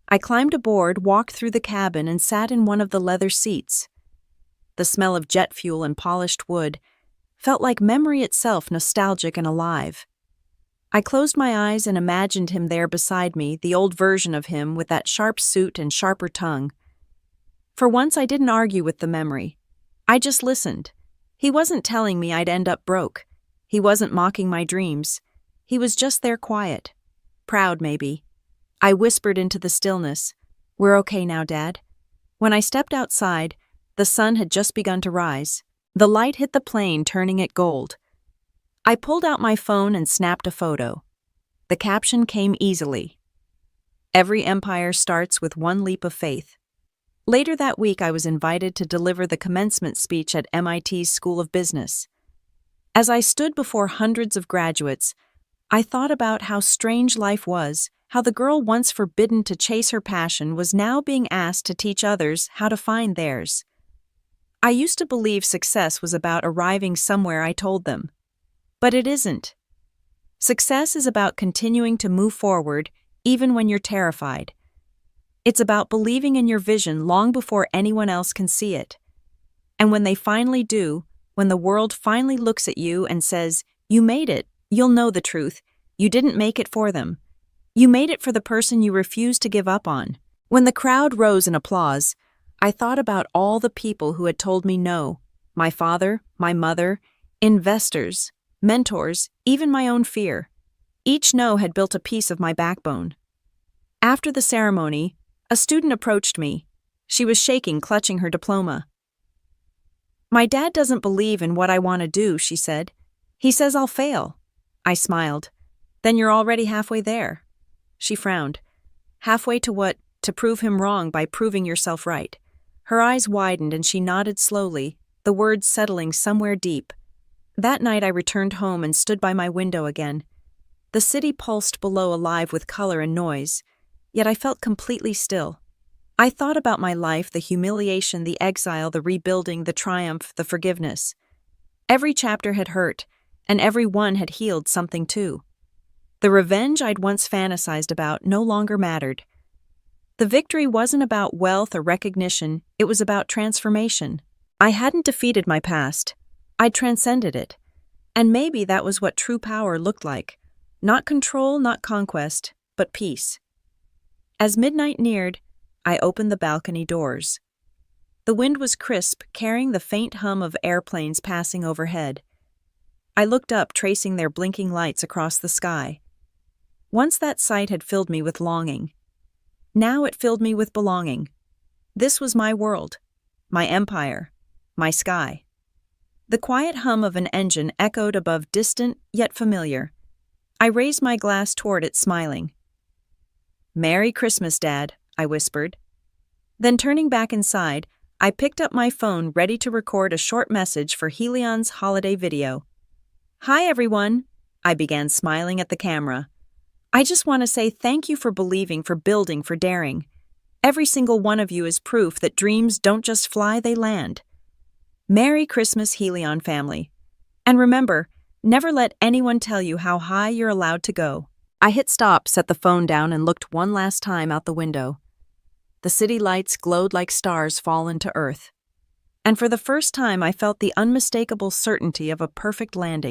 I climbed aboard, walked through the cabin, and sat in one of the leather seats. The smell of jet fuel and polished wood felt like memory itself, nostalgic and alive. I closed my eyes and imagined him there beside me, the old version of him with that sharp suit and sharper tongue. For once, I didn't argue with the memory. I just listened. He wasn't telling me I'd end up broke. He wasn't mocking my dreams. He was just there, quiet. Proud, maybe. I whispered into the stillness, "We're okay now, Dad." When I stepped outside, the sun had just begun to rise. The light hit the plane, turning it gold. I pulled out my phone and snapped a photo. The caption came easily. "Every empire starts with one leap of faith." Later that week, I was invited to deliver the commencement speech at MIT's School of Business. As I stood before hundreds of graduates, I thought about how strange life was, how the girl once forbidden to chase her passion was now being asked to teach others how to find theirs. I used to believe success was about arriving somewhere I told them. But it isn't. Success is about continuing to move forward even when you're terrified. It's about believing in your vision long before anyone else can see it. And when they finally do, when the world finally looks at you and says, "You made it," you'll know the truth. You didn't make it for them. You made it for the person you refused to give up on. When the crowd rose in applause, I thought about all the people who had told me no. My father, my mother, investors, mentors, even my own fear. Each no had built a piece of my backbone. After the ceremony, a student approached me. She was shaking, clutching her diploma. "My dad doesn't believe in what I want to do," she said. "He says I'll fail." I smiled. "Then you're already halfway there." She frowned. "Halfway to what? To prove him wrong by proving yourself right." Her eyes widened and she nodded slowly, the words settling somewhere deep. That night I returned home and stood by my window again. The city pulsed below, alive with color and noise, yet I felt completely still. I thought about my life, the humiliation, the exile, the rebuilding, the triumph, the forgiveness. Every chapter had hurt, and every one had healed something too. The revenge I'd once fantasized about no longer mattered. The victory wasn't about wealth or recognition, it was about transformation. I hadn't defeated my past. I'd transcended it. And maybe that was what true power looked like. Not control, not conquest, but peace. As midnight neared, I opened the balcony doors. The wind was crisp, carrying the faint hum of airplanes passing overhead. I looked up, tracing their blinking lights across the sky. Once that sight had filled me with longing. Now it filled me with belonging. This was my world, my empire, my sky. The quiet hum of an engine echoed above, distant yet familiar. I raised my glass toward it, smiling. "Merry Christmas, Dad," I whispered. Then turning back inside, I picked up my phone, ready to record a short message for Helion's holiday video. "Hi, everyone," I began, smiling at the camera. "I just want to say thank you for believing, for building, for daring. Every single one of you is proof that dreams don't just fly, they land. Merry Christmas, Helion family. And remember, never let anyone tell you how high you're allowed to go." I hit stop, set the phone down, and looked one last time out the window. The city lights glowed like stars fallen to earth. And for the first time, I felt the unmistakable certainty of a perfect landing.